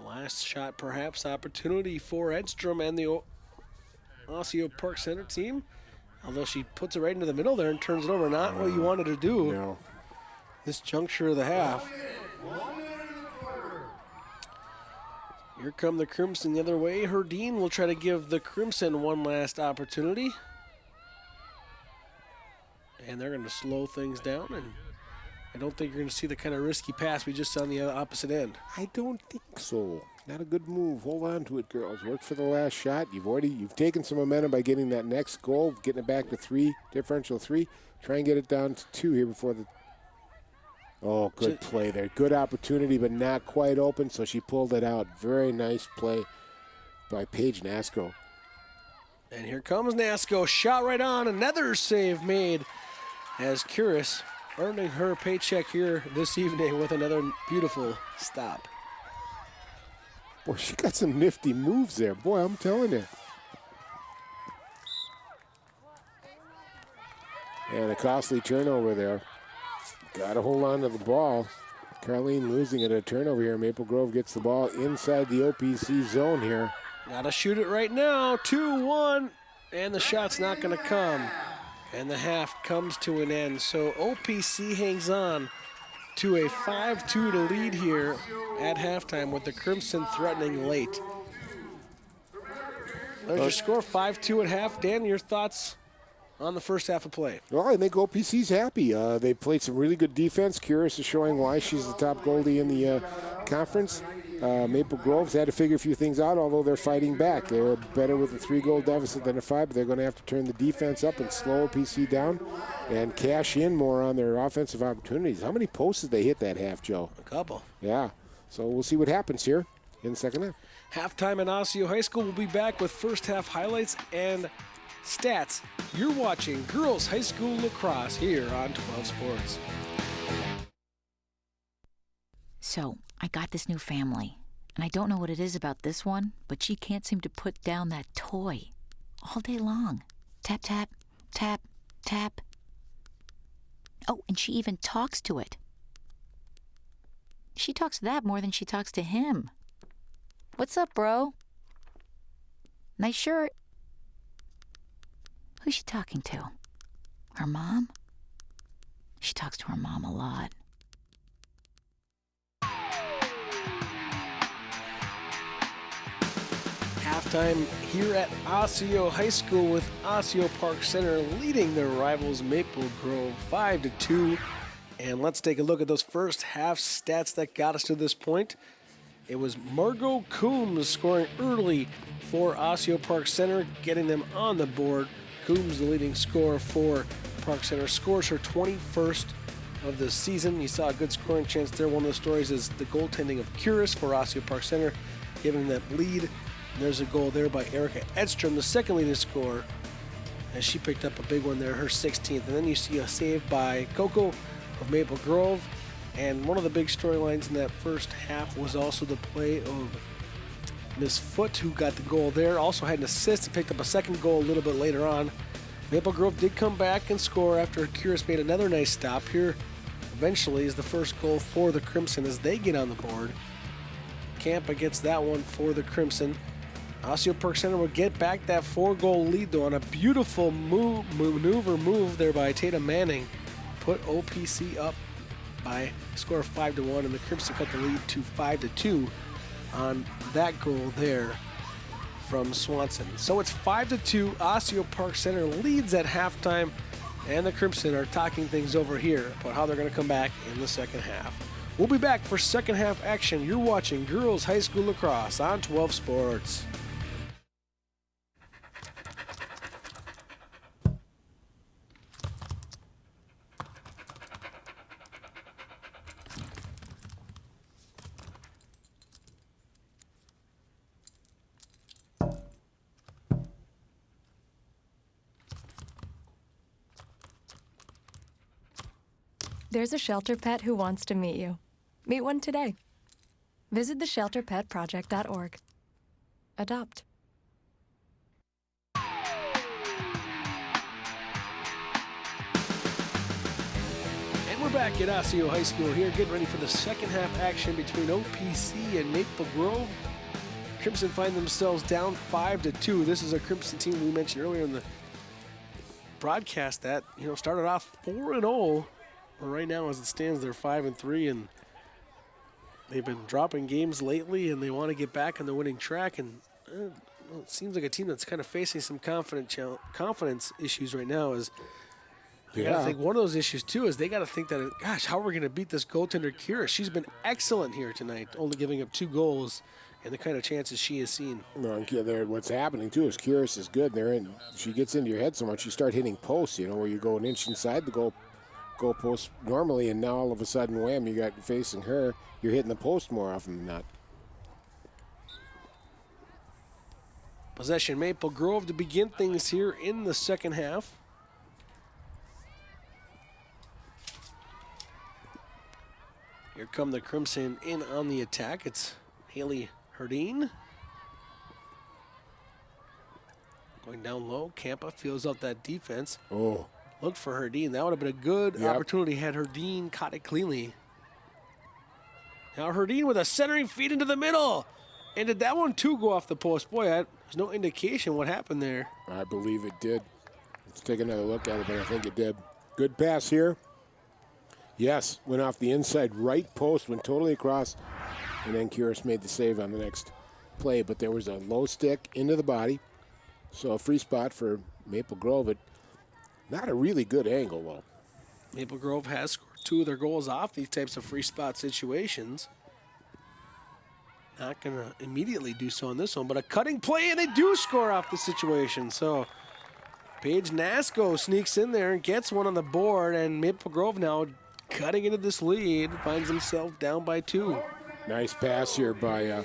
Last shot, perhaps, opportunity for Edstrom and the Osseo-Park Center team. Although she puts it right into the middle there and turns it over. Not what you wanted to do. No. This juncture of the half. Here come the Crimson the other way. Herdine will try to give the Crimson one last opportunity. And they're going to slow things down, and I don't think you're going to see the kind of risky pass we just saw on the opposite end. I don't think so. Not a good move. Hold on to it, girls. Work for the last shot. You've taken some momentum by getting that next goal, getting it back to 3, differential 3. Try and get it down to 2 here before the... Oh, good play there. Good opportunity, but not quite open, so she pulled it out. Very nice play by Paige Nasco. And here comes Nasco. Shot right on. Another save made as Curis earning her paycheck here this evening with another beautiful stop. Boy, she got some nifty moves there. Boy, I'm telling you. And a costly turnover there. Got to hold on to the ball. Carlene losing it, a turnover here. Maple Grove gets the ball inside the OPC zone here. Got to shoot it right now. 2-1. And the shot's not going to come. And the half comes to an end. So OPC hangs on to a 5-2 to lead here at halftime with the Crimson threatening late. There's your score, 5-2 at half. Dan, your thoughts on the first half of play? Well, I think OPC's happy. They played some really good defense. Curious is showing why she's the top goalie in the conference. Maple Grove's had to figure a few things out, although they're fighting back. They're better with a 3-goal deficit than a 5, but they're going to have to turn the defense up and slow OPC down and cash in more on their offensive opportunities. How many posts did they hit that half, Joe? A couple. Yeah. So we'll see what happens here in the second half. Halftime in Osseo High School. We'll be back with first half highlights and stats. You're watching Girls High School Lacrosse here on 12 Sports. So, I got this new family, and I don't know what it is about this one, but she can't seem to put down that toy all day long. Tap, tap, tap, tap. Oh, and she even talks to it. She talks to that more than she talks to him. What's up, bro? Nice shirt. Who's she talking to? Her mom? She talks to her mom a lot. Halftime here at Osseo High School with Osseo-Park Center leading their rivals Maple Grove 5-2. And let's take a look at those first half stats that got us to this point. It was Margot Coombs scoring early for Osseo-Park Center, getting them on the board. Coombs, the leading scorer for Park Center, scores her 21st of the season. You saw a good scoring chance there. One of the stories is the goaltending of Curis for Osseo-Park Center, giving them that lead. There's a goal there by Erica Edstrom, the second leading scorer, as she picked up a big one there, her 16th. And then you see a save by Coco of Maple Grove. And one of the big storylines in that first half was also the play of Miss Foote, who got the goal there. Also had an assist and picked up a second goal a little bit later on. Maple Grove did come back and score after Curis made another nice stop. Here eventually is the first goal for the Crimson as they get on the board. Campa gets that one for the Crimson. Osseo-Park Center will get back that 4-goal lead, though, on a beautiful move there by Tatum Manning. Put OPC up by a score of 5-1, and the Crimson cut the lead to 5-2 on that goal there from Swanson. So it's 5-2. Osseo-Park Center leads at halftime, and the Crimson are talking things over here about how they're going to come back in the second half. We'll be back for second half action. You're watching Girls High School Lacrosse on 12 Sports. There's a shelter pet who wants to meet you. Meet one today. Visit theshelterpetproject.org. Adopt. And we're back at Osseo High School here, getting ready for the second half action between OPC and Maple Grove. Crimson find themselves down 5-2. This is a Crimson team we mentioned earlier in the broadcast that, started off 4-0. But right now, as it stands, they're 5-3, and they've been dropping games lately, and they want to get back on the winning track. And it seems like a team that's kind of facing some confidence issues right now. I think one of those issues, too, is they got to think that, gosh, how are we going to beat this goaltender, Kira? She's been excellent here tonight, only giving up 2 goals and the kind of chances she has seen. No, what's happening, too, is Kyrus is good. She gets into your head so much, you start hitting posts, where you go an inch inside the goalpost normally, and now all of a sudden, wham, you got facing her. You're hitting the post more often than not. Possession Maple Grove to begin things here in the second half. Here come the Crimson in on the attack. It's Haley Herdine. Going down low. Campa feels out that defense. Oh. Look for Herdine. That would have been a good opportunity had Herdine caught it cleanly. Now Herdine with a centering feed into the middle. And did that one too go off the post? Boy, there's no indication what happened there. I believe it did. Let's take another look at it, but I think it did. Good pass here. Yes, went off the inside right post, went totally across, and then Kyrus made the save on the next play. But there was a low stick into the body, so a free spot for Maple Grove. But not a really good angle, though. Maple Grove has scored 2 of their goals off these types of free spot situations. Not going to immediately do so on this one, but a cutting play, and they do score off the situation. So Paige Nasco sneaks in there and gets one on the board, and Maple Grove now cutting into this lead, finds himself down by 2. Nice pass here by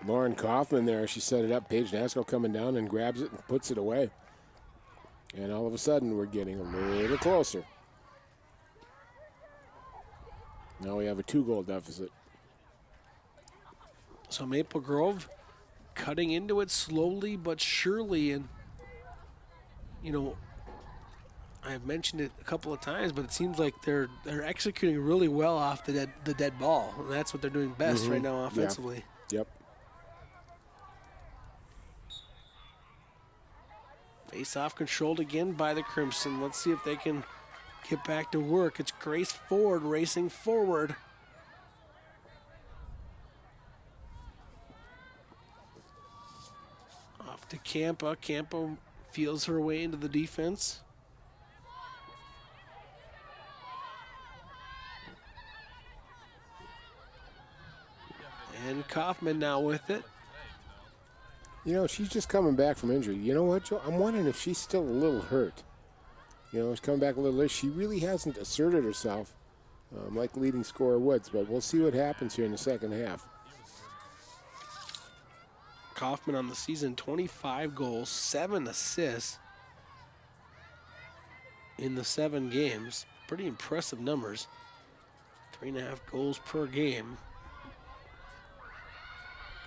Lauren Kaufman there. She set it up. Paige Nasco coming down and grabs it and puts it away. And all of a sudden, we're getting a little closer. Now we have a 2-goal deficit. So Maple Grove cutting into it slowly but surely. And, I've mentioned it a couple of times, but it seems like they're executing really well off the dead ball. And that's what they're doing best right now offensively. Yeah. Yep. Face-off controlled again by the Crimson. Let's see if they can get back to work. It's Grace Ford racing forward. Off to Campa. Campa feels her way into the defense. And Kaufman now with it. She's just coming back from injury. You know what, Joe? I'm wondering if she's still a little hurt. She's coming back a little late. She really hasn't asserted herself like leading scorer would, but we'll see what happens here in the second half. Kaufman on the season, 25 goals, 7 assists in the 7 games. Pretty impressive numbers. 3.5 goals per game.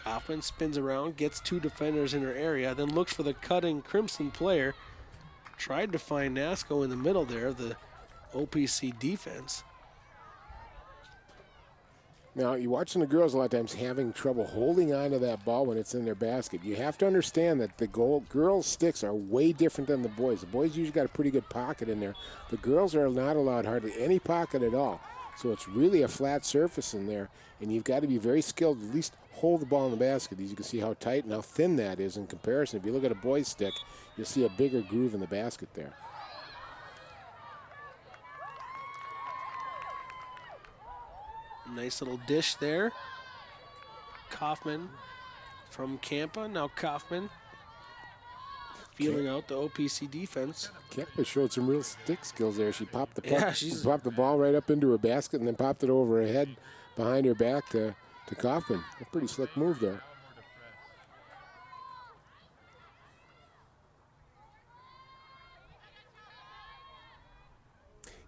Kaufman spins around, gets 2 defenders in her area, then looks for the cutting Crimson player. Tried to find Nasco in the middle there of the OPC defense. Now, you're watching the girls a lot of times having trouble holding on to that ball when it's in their basket. You have to understand that the girls' sticks are way different than the boys. The boys usually got a pretty good pocket in there. The girls are not allowed hardly any pocket at all. So it's really a flat surface in there, and you've got to be very skilled to at least hold the ball in the basket. As you can see how tight and how thin that is in comparison. If you look at a boy's stick, you'll see a bigger groove in the basket there. Nice little dish there. Kaufman from Campa. Now Kaufman feeling out the OPC defense. Campa showed some real stick skills there. She popped the puck, Yeah, popped the ball right up into her basket and then popped it over her head behind her back to Kaufman. A pretty slick move there.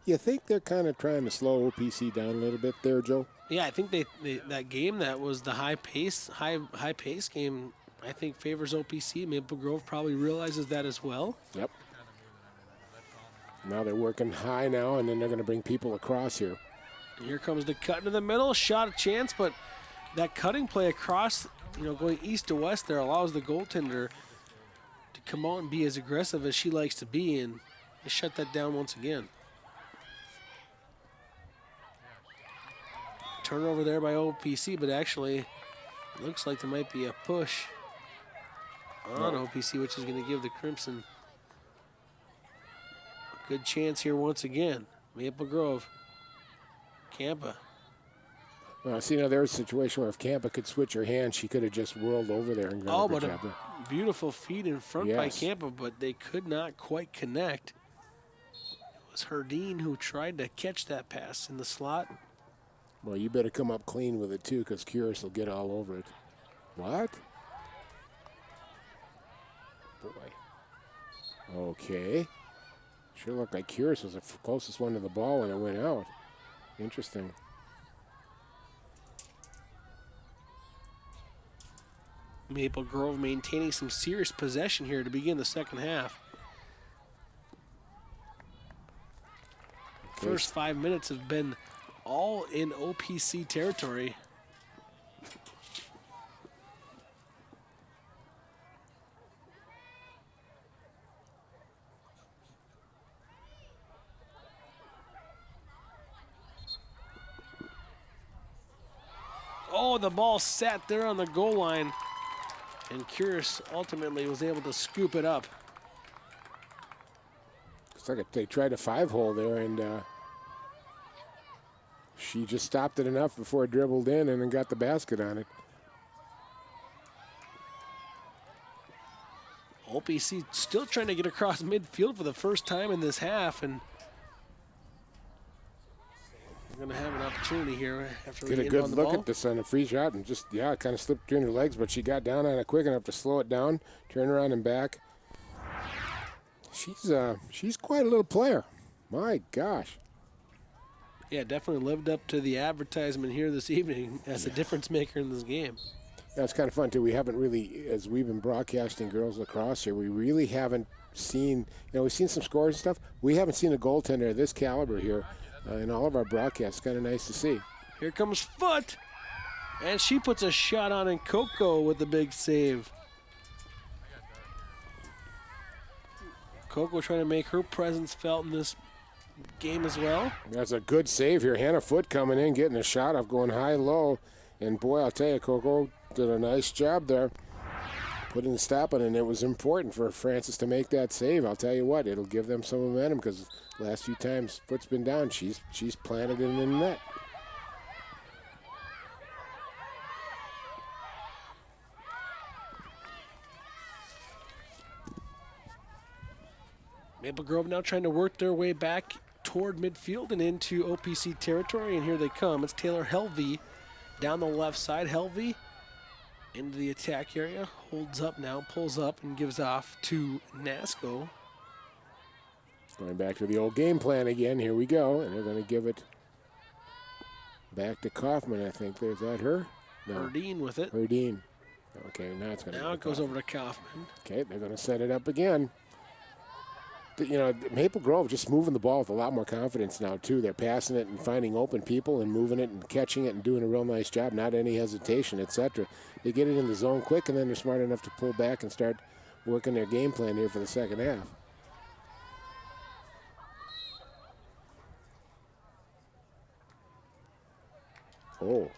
You think they're kind of trying to slow OPC down a little bit there, Joe? Yeah, I think that game that was the high pace game. I think favors OPC. Maple Grove probably realizes that as well. Yep. Now they're working high now, and then they're going to bring people across here. And here comes the cut into the middle. Shot a chance, but that cutting play across, going east to west there allows the goaltender to come out and be as aggressive as she likes to be, and they shut that down once again. Turnover there by OPC, but actually it looks like there might be a push on OPC, which is going to give the Crimson a good chance here once again. Maple Grove, Campa. Well, see, now there's a situation where if Campa could switch her hand, she could have just whirled over there and got a good But job there. a beautiful feed in front by Campa, but they could not quite connect. It was Herdine who tried to catch that pass in the slot. Well, you better come up clean with it, too, because Curious will get all over it. What? Boy. Okay. Sure looked like Curious was the closest one to the ball when it went out. Interesting. Maple Grove maintaining some serious possession here to begin the second half. First 5 minutes have been all in OPC territory. Oh, the ball sat there on the goal line, and Curious ultimately was able to scoop it up. Looks like they tried a 5-hole there, and she just stopped it enough before it dribbled in and then got the basket on it. OPC still trying to get across midfield for the first time in this half, and we're going to have an opportunity here after we get a get good on the look ball. at this on a free shot and just, it kind of slipped between her legs, but she got down on it quick enough to slow it down, turn around and back. She's quite a little player. My gosh. Yeah, definitely lived up to the advertisement here this evening as a difference maker in this game. Yeah, it's kind of fun, too. We haven't really, as we've been broadcasting girls lacrosse here, we really haven't seen, we've seen some scores and stuff. We haven't seen a goaltender of this caliber here in all of our broadcasts. Kind of nice to see. Here comes Foot, and she puts a shot on, and Coco with the big save. Coco trying to make her presence felt in this game as well. That's a good save here. Hannah Foot coming in, getting a shot off, going high-low. And, boy, I'll tell you, Coco did a nice job there. Putting the stop on it, and it was important for Francis to make that save. I'll tell you what, it'll give them some momentum because the last few times Foot's been down, she's planted it in the net. Maple Grove now trying to work their way back toward midfield and into OPC territory, and here they come. It's Taylor Helvey down the left side. Helvey into the attack area, holds up now, pulls up, and gives off to Nasco. Going back to the old game plan again. Here we go, and they're going to give it back to Kaufman, I think. There's that her? No. Herdine with it. Herdine. Okay, now it's going to Now it goes over to Kaufman. Okay, they're going to set it up again. Maple Grove just moving the ball with a lot more confidence now, too. They're passing it and finding open people and moving it and catching it and doing a real nice job, not any hesitation, etc. They get it in the zone quick, and then they're smart enough to pull back and start working their game plan here for the second half. Oh.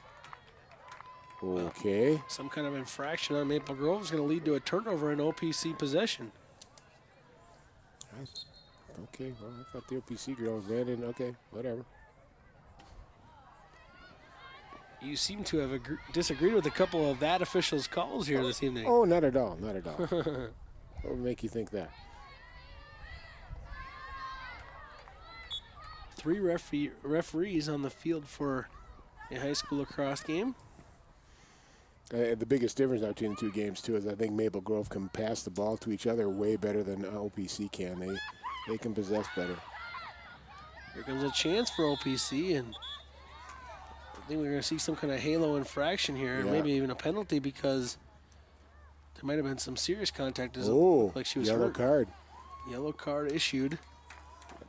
Okay. Some kind of infraction on Maple Grove is going to lead to a turnover in OPC possession. Okay, well, I thought the OPC girls ran in. Okay, whatever. You seem to have disagreed with a couple of that officials' calls here this evening. Oh, not at all, not at all. What would make you think that? 3 referees on the field for a high school lacrosse game. The biggest difference now between the two games, too, is I think Maple Grove can pass the ball to each other way better than OPC can. They can possess better. Here comes a chance for OPC, and I think we're going to see some kind of halo infraction here, and maybe even a penalty because there might have been some serious contact. It looked like she was yellow hurt. card. Yellow card issued.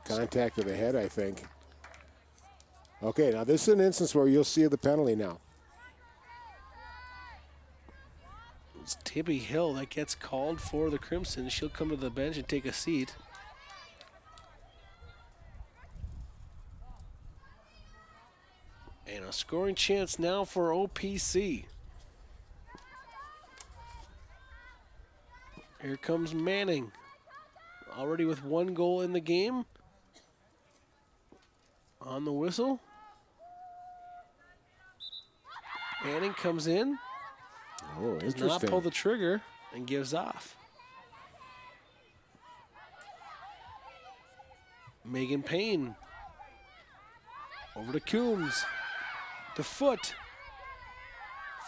Contact to the head, I think. Okay, now this is an instance where you'll see the penalty now. It's Tibby Hill that gets called for the Crimson. She'll come to the bench and take a seat. And a scoring chance now for OPC. Here comes Manning. Already with 1 goal in the game. On the whistle. Manning comes in. Oh, Does not interesting. pull the trigger and gives off. Megan Payne. Over to Coombs. To Foot.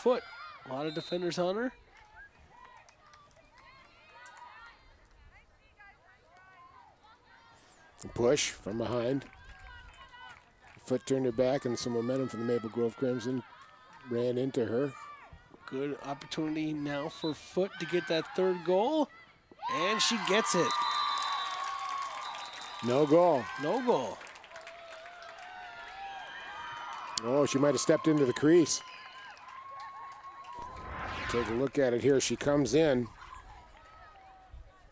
Foot. A lot of defenders on her. Push from behind. Foot turned her back, and some momentum from the Maple Grove Crimson ran into her. Good opportunity now for Foot to get that 3rd goal. And she gets it. No goal. No goal. Oh, she might have stepped into the crease. Take a look at it here. She comes in.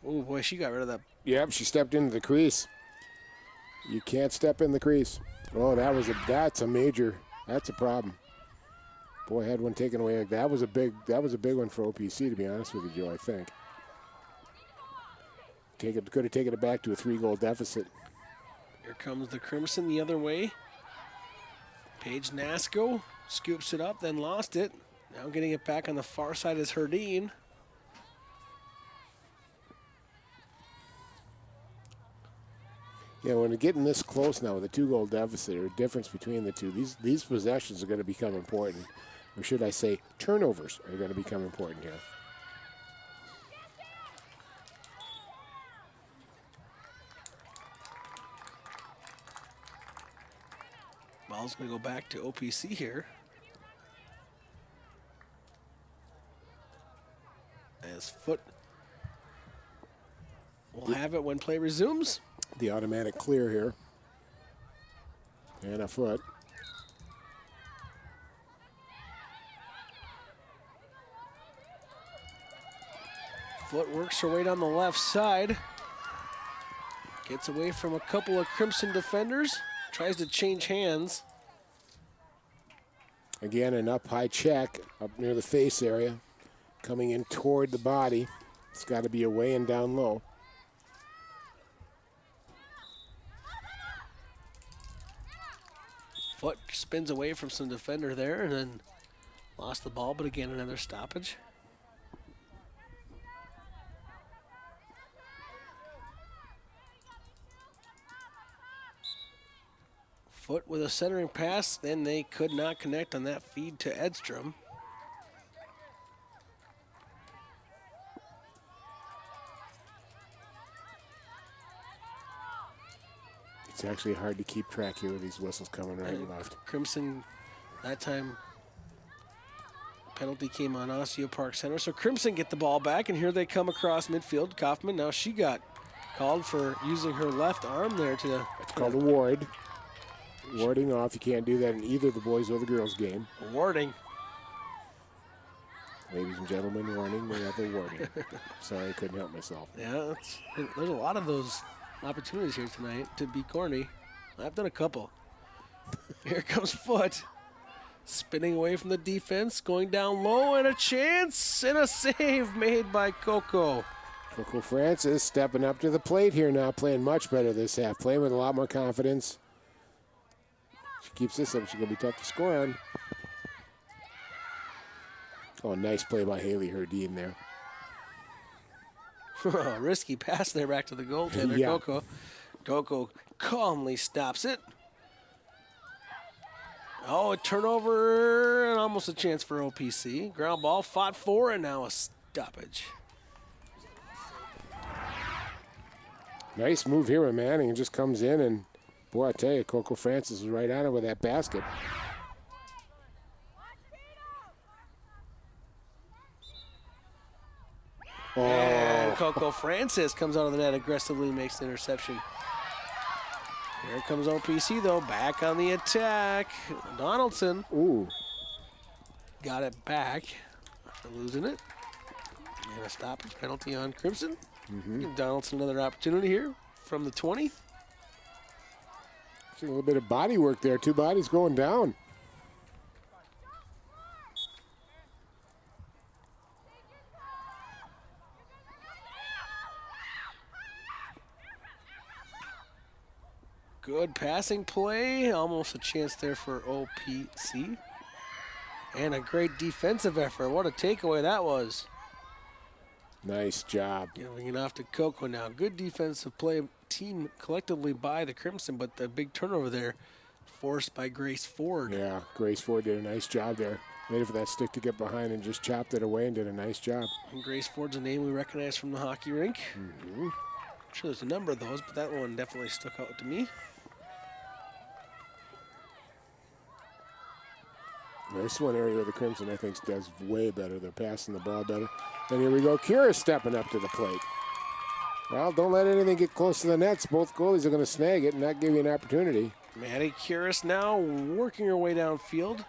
Oh, boy, she got rid of that. Yep, she stepped into the crease. You can't step in the crease. Oh, that's a problem. Boy, had one taken away. That was a big one for OPC, to be honest with you, Joe, I think. Could have taken it back to a 3-goal deficit. Here comes the Crimson the other way. Paige Nasco scoops it up, then lost it. Now getting it back on the far side is Herdeen. Yeah, when we're getting this close now with a 2-goal deficit or a difference between the two, these possessions are going to become important. Or should I say, turnovers are going to become important here. Ball's going to go back to OPC here. As Foot will have it when play resumes. The automatic clear here. And a Foot. Foot works her way down the left side. Gets away from a couple of Crimson defenders. Tries to change hands. Again, an up high check up near the face area. Coming in toward the body. It's got to be away and down low. Foot spins away from some defender there and then lost the ball, but again, another stoppage. Foot with a centering pass, then they could not connect on that feed to Edstrom. It's actually hard to keep track here with these whistles coming right and left. Crimson, that time, penalty came on Osseo-Park Center. So Crimson get the ball back, and here they come across midfield. Kaufman, now she got called for using her left arm there to... It's called a ward. Warding off. You can't do that in either the boys or the girls game. Warding. Ladies and gentlemen, warning, we have a warding. Sorry, I couldn't help myself. Yeah, there's a lot of those opportunities here tonight to be corny. I've done a couple. Here comes Foot. Spinning away from the defense, going down low, and a chance, and a save made by Coco. Coco Francis stepping up to the plate here now, playing much better this half, playing with a lot more confidence. She keeps this up, she's going to be tough to score on. Oh, nice play by Haley Herdeen there. Risky pass there back to the goaltender, Yeah. Coco. Coco calmly stops it. Oh, a turnover and almost a chance for OPC. Ground ball fought for, and now a stoppage. Nice move here with Manning. Just comes in and, Boy, I tell you, Coco Francis is right on it with that basket. And Coco Francis comes out of the net aggressively, makes the interception. Here comes OPC, though, back on the attack. Donaldson. Ooh. Got it back. After losing it. And a stoppage penalty on Crimson. Give Donaldson another opportunity here from the 20. See a little bit of body work there. Two bodies going down. Good passing play. Almost a chance there for OPC. And a great defensive effort. What a takeaway that was. Nice job. Giving it off to Coco now. Good defensive play team collectively by the Crimson, but the big turnover there forced by Grace Ford. Yeah, Grace Ford did a nice job there. Waited for that stick to get behind and just chopped it away and did a nice job. And Grace Ford's a name we recognize from the hockey rink. I'm sure there's a number of those, but that one definitely stuck out to me. This one area of the Crimson, I think, does way better. They're passing the ball better. And here we go. Kira stepping up to the plate. Well, don't let anything get close to the nets. Both goalies are going to snag it and not give you an opportunity. Maddie Curis now working her way downfield.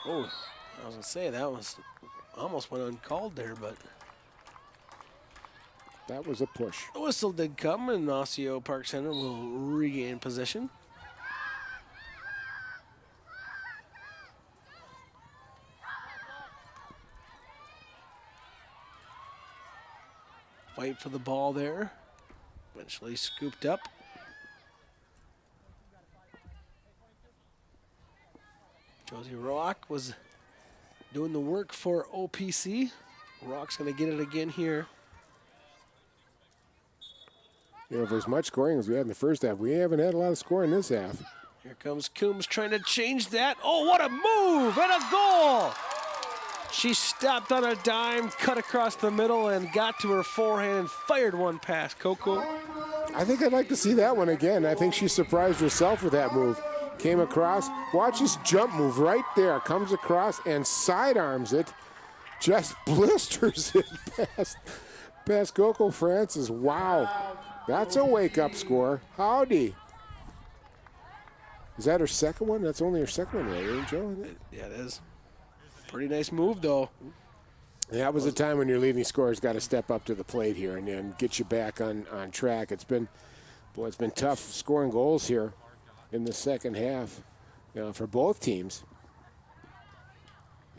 Oh, I was going to say, that was almost went uncalled there, but that was a push. the whistle did come, and Osseo-Park Center will regain possession. Fight for the ball there. Eventually scooped up. Josie Rock was doing the work for OPC. Rock's going to get it again here. You know, for as much scoring as we had in the first half, we haven't had a lot of scoring this half. Here comes Coombs trying to change that. Oh, what a move and a goal! She stopped on a dime, cut across the middle, and got to her forehand and fired one past Coco. I think I'd like to see that one again. I think she surprised herself with that move. Came across, watch this jump move right there. Comes across and sidearms it. Just blisters it past Coco Francis. Wow. That's a wake-up score. Howdy. Is that her second one? That's only her second one, right, Joe? Yeah, it is. Pretty nice move, though. That was a time when your leading scorer's got to step up to the plate here and then get you back on track. It's been tough scoring goals here in the second half, for both teams.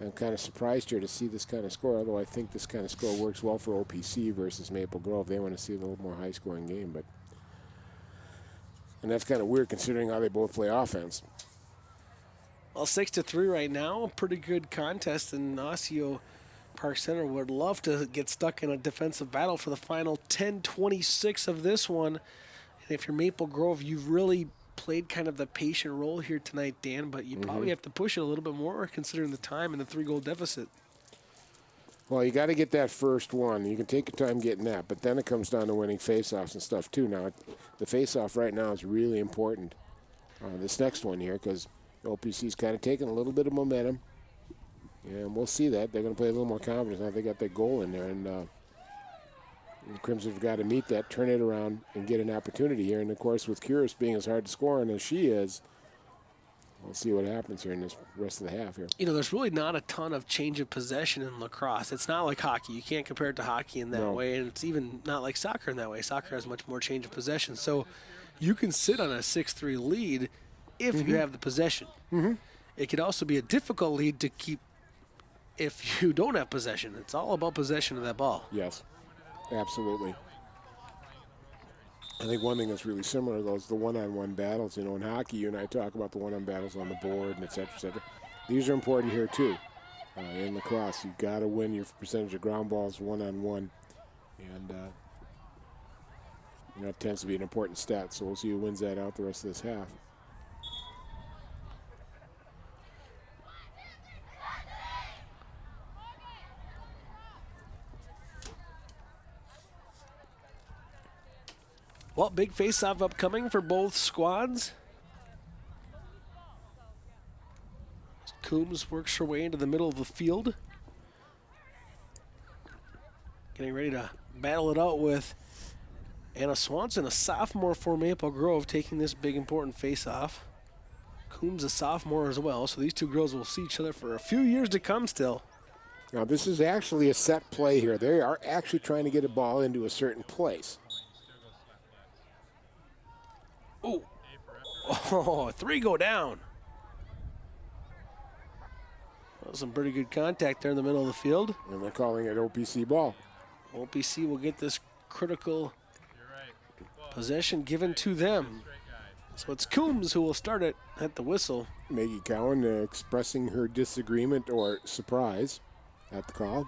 I'm kind of surprised here to see this kind of score, although I think this kind of score works well for OPC versus Maple Grove. They want to see a little more high-scoring game, and that's kind of weird considering how they both play offense. Well, 6-3 right now. A pretty good contest, and Osseo-Park Center would love to get stuck in a defensive battle for the final 10-26 of this one. And if you're Maple Grove, you've really played kind of the patient role here tonight, Dan, but you probably have to push it a little bit more considering the time and the 3-goal deficit. Well, you got to get that first one. You can take your time getting that, but then it comes down to winning faceoffs and stuff too. Now, the faceoff right now is really important. This next one here, because OPC's kind of taking a little bit of momentum, and we'll see that. They're going to play a little more confidence now they got that goal in there, and Crimson have got to meet that, turn it around, and get an opportunity here. And, of course, with Curis being as hard to score as she is, we'll see what happens here in this rest of the half here. You know, there's really not a ton of change of possession in lacrosse. It's not like hockey. You can't compare it to hockey in that way, and it's even not like soccer in that way. Soccer has much more change of possession. So you can sit on a 6-3 lead if you have the possession. It could also be a difficult lead to keep if you don't have possession. It's all about possession of that ball. Yes, absolutely. I think one thing that's really similar, though, is the one-on-one battles. You know, in hockey, you and I talk about the one-on battles on the board and et cetera, et cetera. These are important here, too. In lacrosse, you've got to win your percentage of ground balls one-on-one. And that tends to be an important stat. So we'll see who wins that out the rest of this half. Well, big face-off upcoming for both squads. Coombs works her way into the middle of the field. Getting ready to battle it out with Anna Swanson, a sophomore for Maple Grove, taking this big important face-off. Coombs a sophomore as well, so these two girls will see each other for a few years to come still. Now this is actually a set play here. They are actually trying to get a ball into a certain place. Oh, 3 go down. That was some pretty good contact there in the middle of the field. And they're calling it OPC ball. OPC will get this critical possession given to them. So it's Coombs who will start it at the whistle. Maggie Cowan expressing her disagreement or surprise at the call.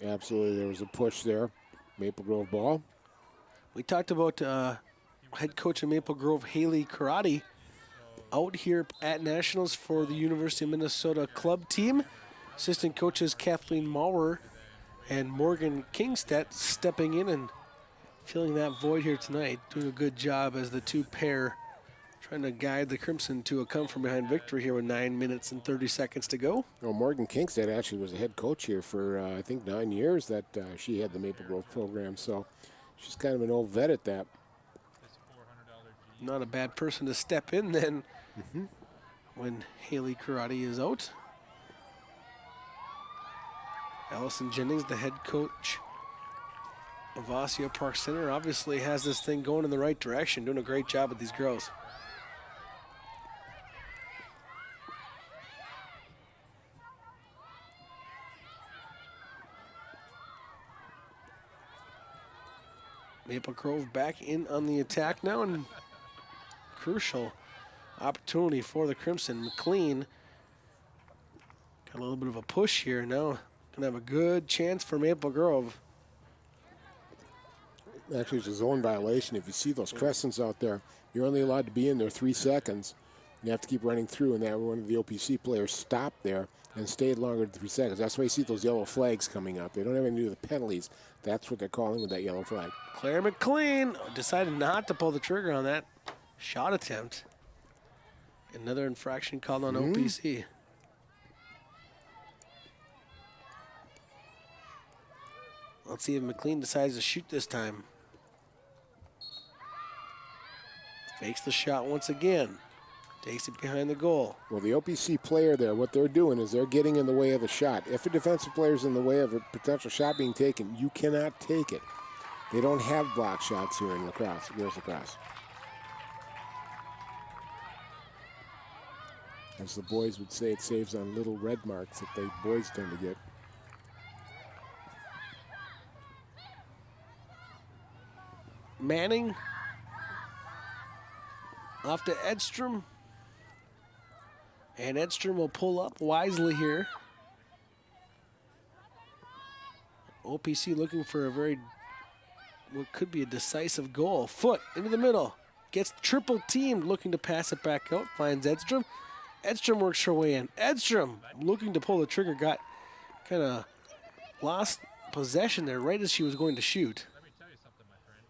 Absolutely, there was a push there. Maple Grove ball. We talked about head coach of Maple Grove, Haley Karate, out here at Nationals for the University of Minnesota club team. Assistant coaches Kathleen Maurer and Morgan Kingstedt stepping in and filling that void here tonight, doing a good job as the two pair trying to guide the Crimson to a come-from-behind victory here with 9 minutes and 30 seconds to go. Well, Morgan Kingstead actually was a head coach here for, I think, 9 years that she had the Maple Grove program, so she's kind of an old vet at that. Not a bad person to step in then when Haley Karate is out. Allison Jennings, the head coach of Osseo-Park Center, obviously has this thing going in the right direction, doing a great job with these girls. Maple Grove back in on the attack now, and crucial opportunity for the Crimson. McLean got a little bit of a push here now. Gonna have a good chance for Maple Grove. Actually, it's a zone violation. If you see those crescents out there, you're only allowed to be in there 3 seconds. You have to keep running through, and that one of the OPC players stopped there and stayed longer than 3 seconds. That's why you see those yellow flags coming out. They don't have anything to do with the penalties. That's what they're calling with that yellow flag. Claire McLean decided not to pull the trigger on that shot attempt. Another infraction called on OPC. Let's see if McLean decides to shoot this time. Fakes the shot once again. Takes it behind the goal. Well, the OPC player there, what they're doing is they're getting in the way of the shot. If a defensive player is in the way of a potential shot being taken, you cannot take it. They don't have block shots here in lacrosse, girls lacrosse. As the boys would say, it saves on little red marks that the boys tend to get. Manning off to Edstrom. And Edstrom will pull up wisely here. OPC looking for a what could be a decisive goal. Foot into the middle. Gets triple teamed, looking to pass it back out. Finds Edstrom. Edstrom works her way in. Edstrom looking to pull the trigger. Got kind of lost possession there right as she was going to shoot. Let me tell you something, my friend.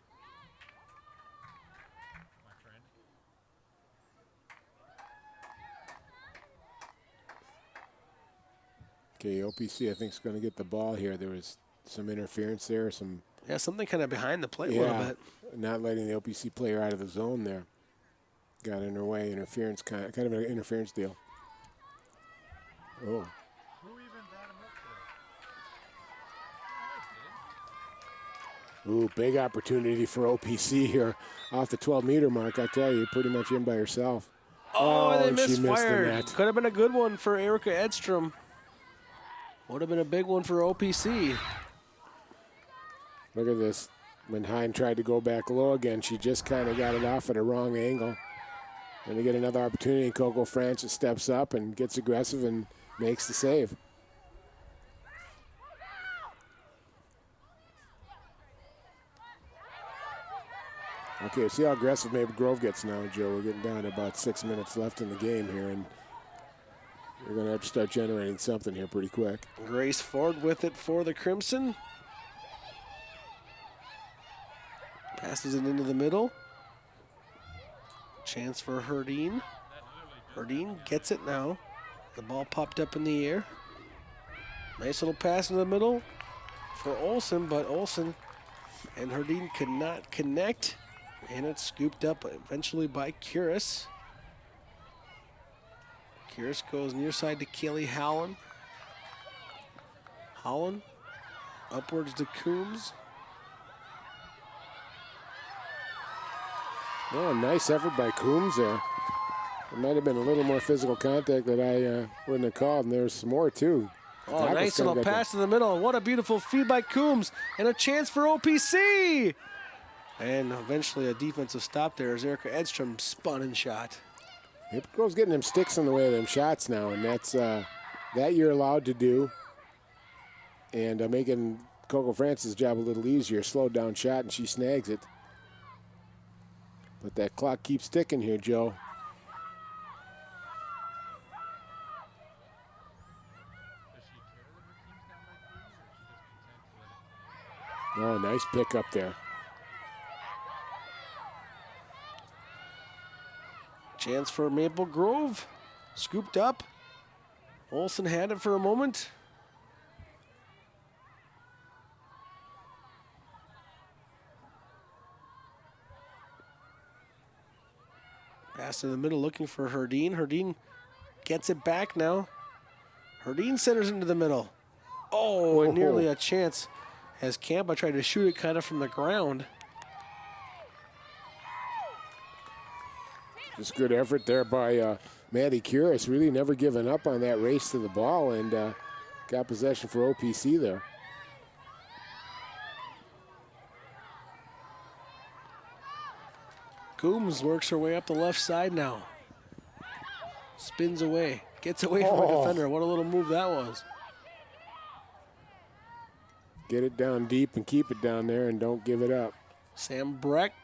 Okay, OPC I think is going to get the ball here. There was some interference there, Yeah, something kind of behind the play a little bit. Not letting the OPC player out of the zone there. Got in her way, interference, kind of an interference deal. Oh. Who even brought him up today? Ooh, big opportunity for OPC here off the 12-meter mark. I tell you, pretty much in by herself. Oh, they and she missed the misfired. net. Could have been a good one for Erica Edstrom. Would have been a big one for OPC. Look at this. When Hine tried to go back low again, she just kind of got it off at a wrong angle. And they get another opportunity. Coco Francis steps up and gets aggressive and makes the save. Okay, see how aggressive Maple Grove gets now, Joe. We're getting down to about 6 minutes left in the game here. And They're going to have to start generating something here pretty quick. Grace Ford with it for the Crimson. Passes it into the middle. Chance for Herdeen. Herdeen gets it now. The ball popped up in the air. Nice little pass in the middle for Olsen, but Olsen and Herdeen could not connect. And it's scooped up eventually by Curis. Curis goes near side to Kaylee Howland. Holland upwards to Coombs. Oh, nice effort by Coombs there. It might have been a little more physical contact that I wouldn't have called, and there's some more too. Oh, nice little pass to the middle. What a beautiful feed by Coombs, and a chance for OPC. And eventually a defensive stop there as Erica Edstrom spun and shot. Girls getting them sticks in the way of them shots now, and that's that you're allowed to do. And making Coco Francis' job a little easier. Slowed down shot, and she snags it. But that clock keeps ticking here, Joe. Oh, nice pick up there. Chance for Maple Grove. Scooped up. Olsen had it for a moment. Pass in the middle looking for Herdeen. Herdeen gets it back now. Herdeen centers into the middle. Oh, and nearly a chance as Campa tried to shoot it kind of from the ground. Just good effort there by Maddie Curis. Really never giving up on that race to the ball, and got possession for OPC there. Coombs works her way up the left side now. Spins away. Gets away from a defender. What a little move that was. Get it down deep and keep it down there and don't give it up. Sam Breck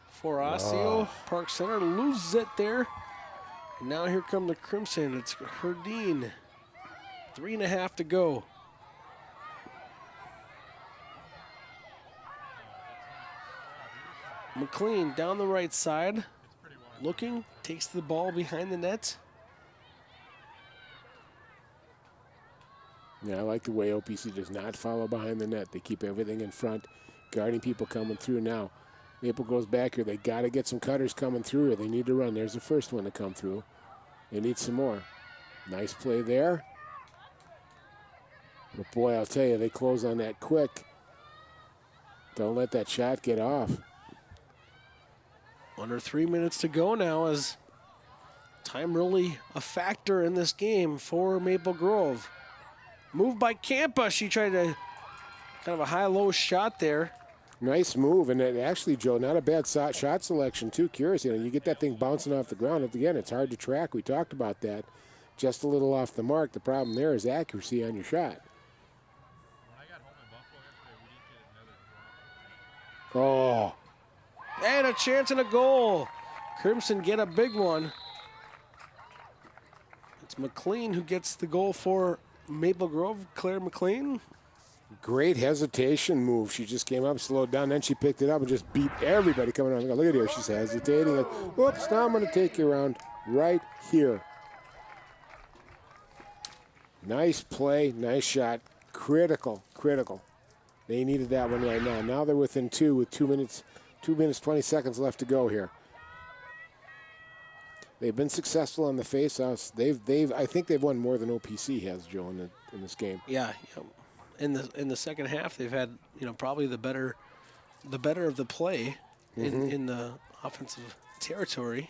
for Osseo-Park Center loses it there. And now here come the Crimson. It's Herdeen. 3.5 to go. McLean down the right side. Looking, takes the ball behind the net. Yeah, I like the way OPC does not follow behind the net. They keep everything in front, guarding people coming through now. Maple goes back here. They got to get some cutters coming through here. They need to run. There's the first one to come through. They need some more. Nice play there. But boy, I'll tell you, they close on that quick. Don't let that shot get off. Under 3 minutes to go now, as time really a factor in this game for Maple Grove. Moved by Campa. She tried to kind of a high-low shot there. Nice move, and it actually, Joe, not a bad shot selection too. Curious, you get that thing bouncing off the ground. Again, it's hard to track. We talked about that. Just a little off the mark. The problem there is accuracy on your shot. When I got home in Buffalo yesterday, we didn't get another drop. Oh. And a chance and a goal. Crimson get a big one. It's McLean who gets the goal for Maple Grove. Claire McLean. Great hesitation move. She just came up, slowed down, then she picked it up and just beat everybody coming on. Look at her. She's hesitating. Oops, now I'm going to take you around right here. Nice play, nice shot. Critical. They needed that one right now. Now they're within 2 with 2 minutes, 20 seconds left to go here. They've been successful on the face-offs. I think they've won more than OPC has, Joe, in this game. Yeah. In the second half, they've had probably the better of the play in the offensive territory.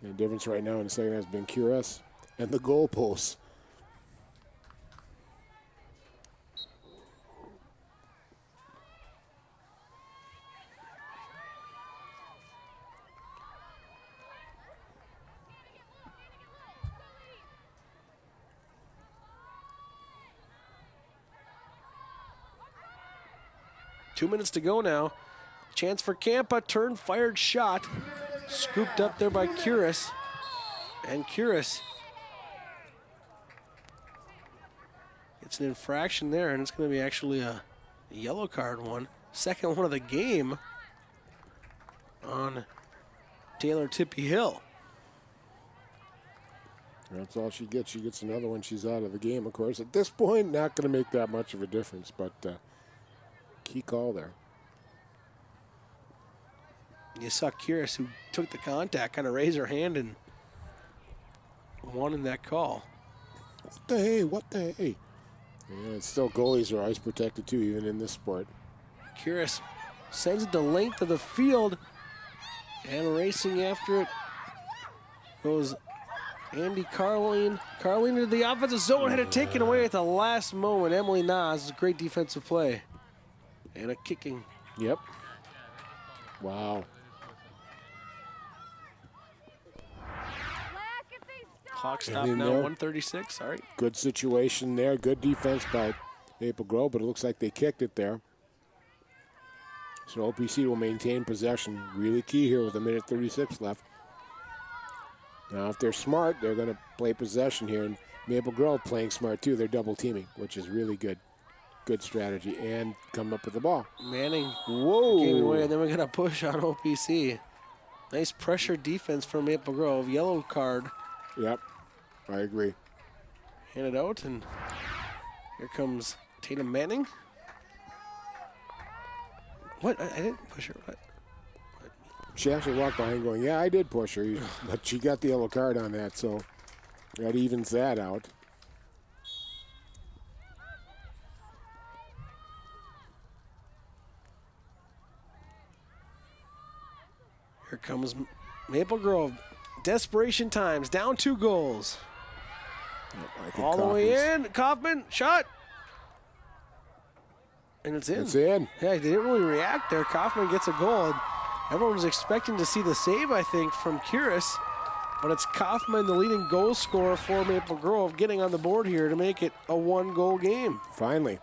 The difference right now in the second half has been Curis and the goalposts. Two minutes to go now. Chance for Campa. Turn, fired shot. Scooped up there by Curis. And Curis gets an infraction there, and it's going to be actually a yellow card one. Second one of the game on Taylor Tippy Hill. That's all she gets. She gets another one. She's out of the game, of course. At this point, not going to make that much of a difference, but key call there. You saw Curis, who took the contact, kind of raise her hand and wanted that call. What the hey? What the hey? Yeah, it's still goalies are ice protected too, even in this sport. Curis sends it the length of the field, and racing after it goes Andy Carline. Carline into the offensive zone, had it taken away at the last moment. Emily Nas, great defensive play. And a kicking. Yep. Wow. Clock stop now, 1:36, sorry. Good situation there. Good defense by Maple Grove, but it looks like they kicked it there. So OPC will maintain possession. Really key here with 1:36 left. Now, if they're smart, they're going to play possession here. And Maple Grove playing smart, too. They're double teaming, which is really good. Good strategy. And come up with the ball. Manning Whoa. gave it away, and then we're going to push on OPC. Nice pressure defense from Maple Grove. Yellow card. Yep, I agree. Hand it out, and here comes Tatum Manning. What? I didn't push her. What? She actually walked behind going, yeah, I did push her. But she got the yellow card on that, so that evens that out. Here comes Maple Grove. Desperation times, down 2 goals. All the way in, Kaufman, shot. And it's in. It's in. Yeah, they didn't really react there. Kaufman gets a goal. Everyone was expecting to see the save, I think, from Curis. But it's Kaufman, the leading goal scorer for Maple Grove, getting on the board here to make it a 1-goal game. Finally.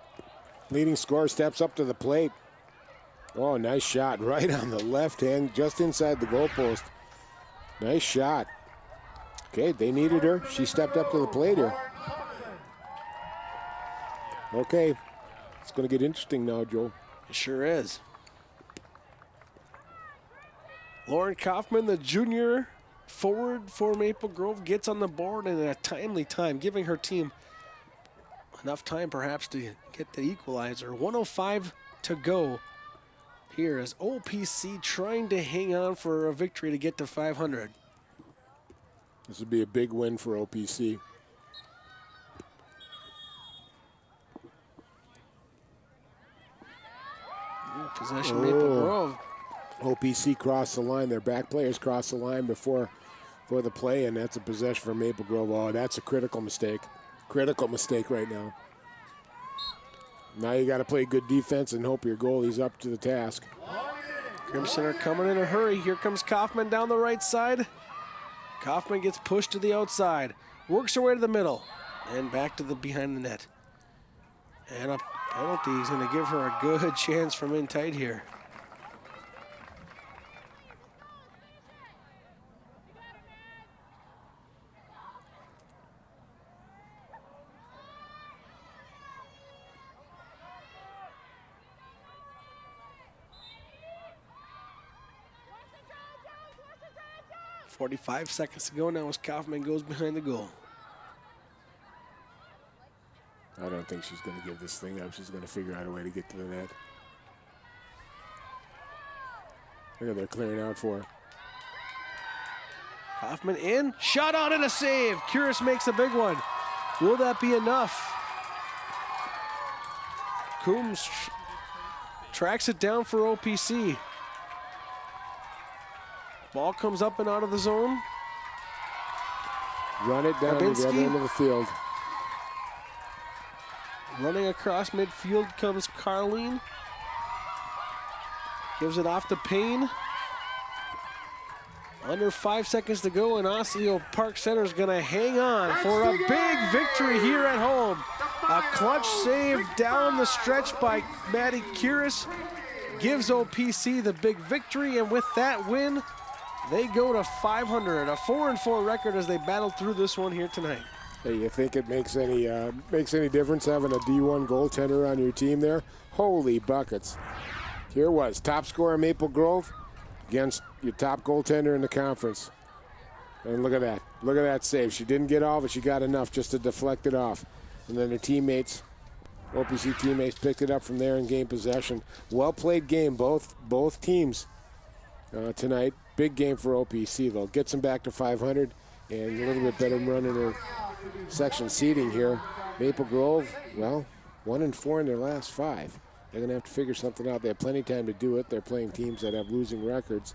Leading scorer steps up to the plate. Oh, nice shot right on the left hand, just inside the goalpost. Nice shot. Okay, they needed her. She stepped up to the plate here. Okay, it's going to get interesting now, Joe. It sure is. Lauren Kaufman, the junior forward for Maple Grove, gets on the board in a timely time, giving her team enough time perhaps to get the equalizer. 1:05 to go here as OPC trying to hang on for a victory to get to 500. This would be a big win for OPC. Possession Maple Grove. OPC crossed the line. Their back players crossed the line before the play, and that's a possession for Maple Grove. Oh, that's a critical mistake. Critical mistake right now. Now you got to play good defense and hope your goalie's up to the task. Crimson are coming in a hurry. Here comes Kaufman down the right side. Kaufman gets pushed to the outside. Works her way to the middle. And back to the behind the net. And a penalty is going to give her a good chance from in tight here. .45 seconds to go now as Kaufman goes behind the goal. I don't think she's going to give this thing up. She's going to figure out a way to get to the net. Look at they're clearing out for her. Kaufman in, shot on and a save. Curis makes a big one. Will that be enough? Coombs tracks it down for OPC. Ball comes up and out of the zone. Run it down to the other end of the field. Running across midfield comes Carline. Gives it off to Payne. Under 5 seconds to go, and Osseo-Park Center is going to hang on for a big victory here at home. A clutch save down the stretch by Maddie Curis gives OPC the big victory, and with that win, They go to 500, a 4-4 record as they battle through this one here tonight. Hey, you think it makes any difference having a D1 goaltender on your team there? Holy buckets. Here was top scorer Maple Grove against your top goaltender in the conference. And look at that. Look at that save. She didn't get all, but she got enough just to deflect it off. And then her teammates, OPC teammates, picked it up from there and gained possession. Well-played game, both teams tonight. Big game for OPC, though. Gets them back to 500 and a little bit better run in her section seeding here. Maple Grove, well, 1-4 in their last 5. They're going to have to figure something out. They have plenty of time to do it. They're playing teams that have losing records.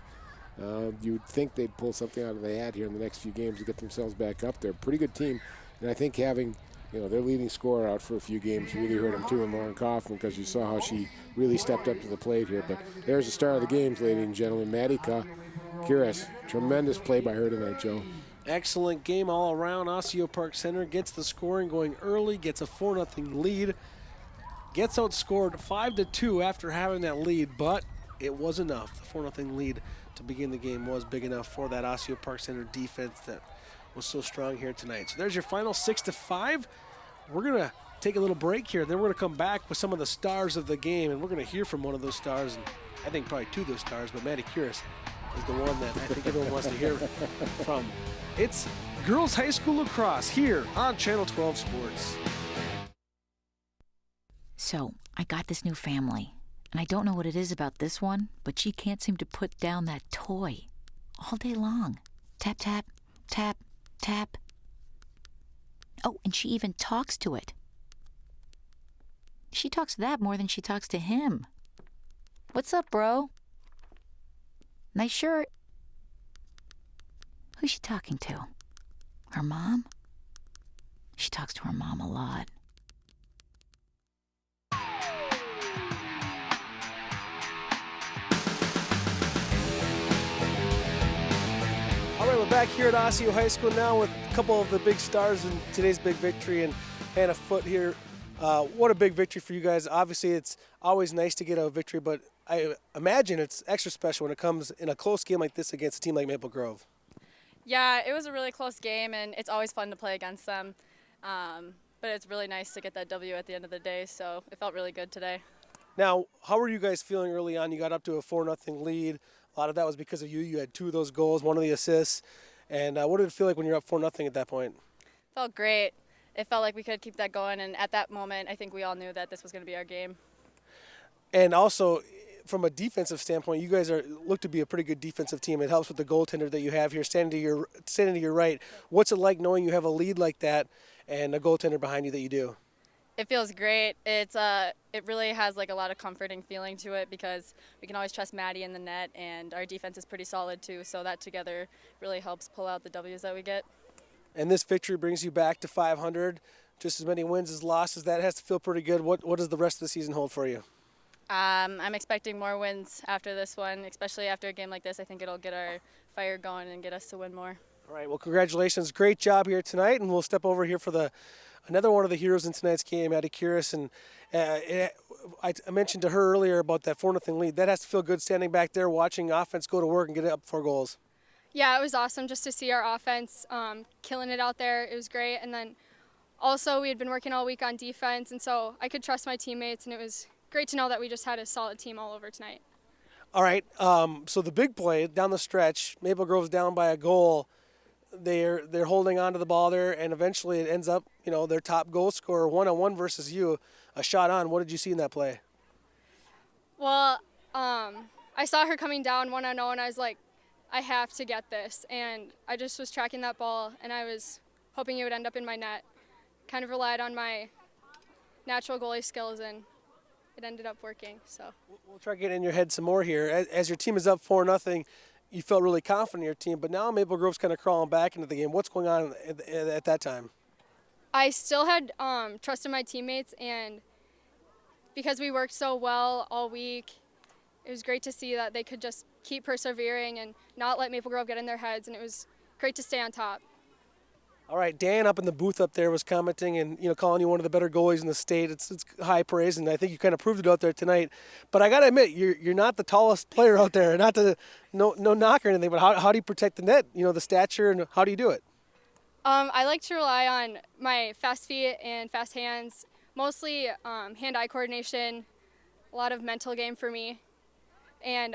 You'd think they'd pull something out of the hat here in the next few games to get themselves back up there. Pretty good team. And I think having their leading scorer out for a few games really hurt them too in Lauren Kaufman, because you saw how she really stepped up to the plate here. But there's the star of the games, ladies and gentlemen. Maddie Kiris. Tremendous play by her tonight, Joe. Excellent game all around. Osseo-Park Center gets the scoring going early, gets a 4-0 lead, gets outscored 5-2 after having that lead, but it was enough. The 4-0 lead to begin the game was big enough for that Osseo-Park Center defense that was so strong here tonight. So there's your final 6-5. We're going to take a little break here. Then we're going to come back with some of the stars of the game, and we're going to hear from one of those stars, and I think probably 2 of those stars, but Maddie Kiris is the one that I think everyone wants to hear from. It's girls high school lacrosse here on Channel 12 Sports. So, I got this new family, and I don't know what it is about this one, but she can't seem to put down that toy all day long. Tap, tap, tap, tap. Oh, and she even talks to it. She talks to that more than she talks to him. What's up, bro? Nice shirt. Who's she talking to? Her mom? She talks to her mom a lot. All right, we're back here at Osseo High School now with a couple of the big stars in today's big victory, and Hannah Foote here. What a big victory for you guys. Obviously, it's always nice to get a victory, but I imagine it's extra special when it comes in a close game like this against a team like Maple Grove. Yeah, it was a really close game, and it's always fun to play against them. But it's really nice to get that W at the end of the day, so it felt really good today. Now, how were you guys feeling early on? You got up to a 4-0 lead. A lot of that was because of you. You had 2 of those goals, 1 of the assists. And what did it feel like when you're up 4-0 at that point? Felt great. It felt like we could keep that going, and at that moment, I think we all knew that this was going to be our game. And also, from a defensive standpoint, you guys look to be a pretty good defensive team. It helps with the goaltender that you have here standing to your right. What's it like knowing you have a lead like that and a goaltender behind you that you do? It feels great. It really has like a lot of comforting feeling to it, because we can always trust Maddie in the net, and our defense is pretty solid too. So that together really helps pull out the W's that we get. And this victory brings you back to 500, just as many wins as losses. That has to feel pretty good. What does the rest of the season hold for you? I'm expecting more wins after this one, especially after a game like this. I think it'll get our fire going and get us to win more. All right, well, congratulations. Great job here tonight, and we'll step over here for another one of the heroes in tonight's game, Maddie Kiris. And I mentioned to her earlier about that 4-0 lead. That has to feel good standing back there watching offense go to work and get it up 4 goals. Yeah, it was awesome just to see our offense killing it out there. It was great. And then also we had been working all week on defense, and so I could trust my teammates, and it was great to know that we just had a solid team all over tonight. All right, so the big play down the stretch, Maple Grove's down by a goal. They're holding on to the ball there, and eventually it ends up, their top goal scorer 1-on-1 versus you, a shot on. What did you see in that play? Well, I saw her coming down 1-0, and I was like, I have to get this. And I just was tracking that ball, and I was hoping it would end up in my net. Kind of relied on my natural goalie skills, and it ended up working. So we'll try getting in your head some more here. As your team is up 4-0, you felt really confident in your team, but now Maple Grove's kind of crawling back into the game. What's going on at that time? I still had trust in my teammates, and because we worked so well all week, it was great to see that they could just keep persevering and not let Maple Grove get in their heads, and it was great to stay on top. All right, Dan up in the booth up there was commenting and calling you one of the better goalies in the state. It's high praise, and I think you kind of proved it out there tonight. But I got to admit, you're not the tallest player out there. Not to no knock or anything, but how do you protect the net? The stature, and how do you do it? I like to rely on my fast feet and fast hands, mostly hand-eye coordination, a lot of mental game for me, and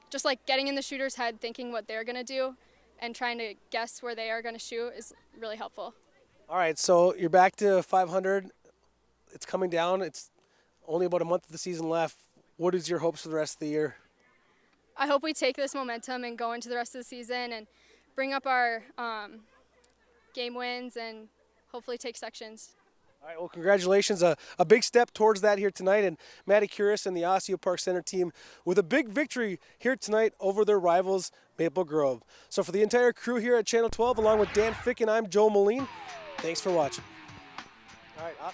just like getting in the shooter's head, thinking what they're going to do, and trying to guess where they are going to shoot is really helpful. All right, so you're back to 500. It's coming down. It's only about a month of the season left. What is your hopes for the rest of the year? I hope we take this momentum and go into the rest of the season and bring up our game wins and hopefully take sections. All right, well, congratulations. A big step towards that here tonight. And Maddie Curis and the Osseo-Park Center team with a big victory here tonight over their rivals, Maple Grove. So for the entire crew here at Channel 12, along with Dan Fick and I'm Joe Moline, thanks for watching. All right.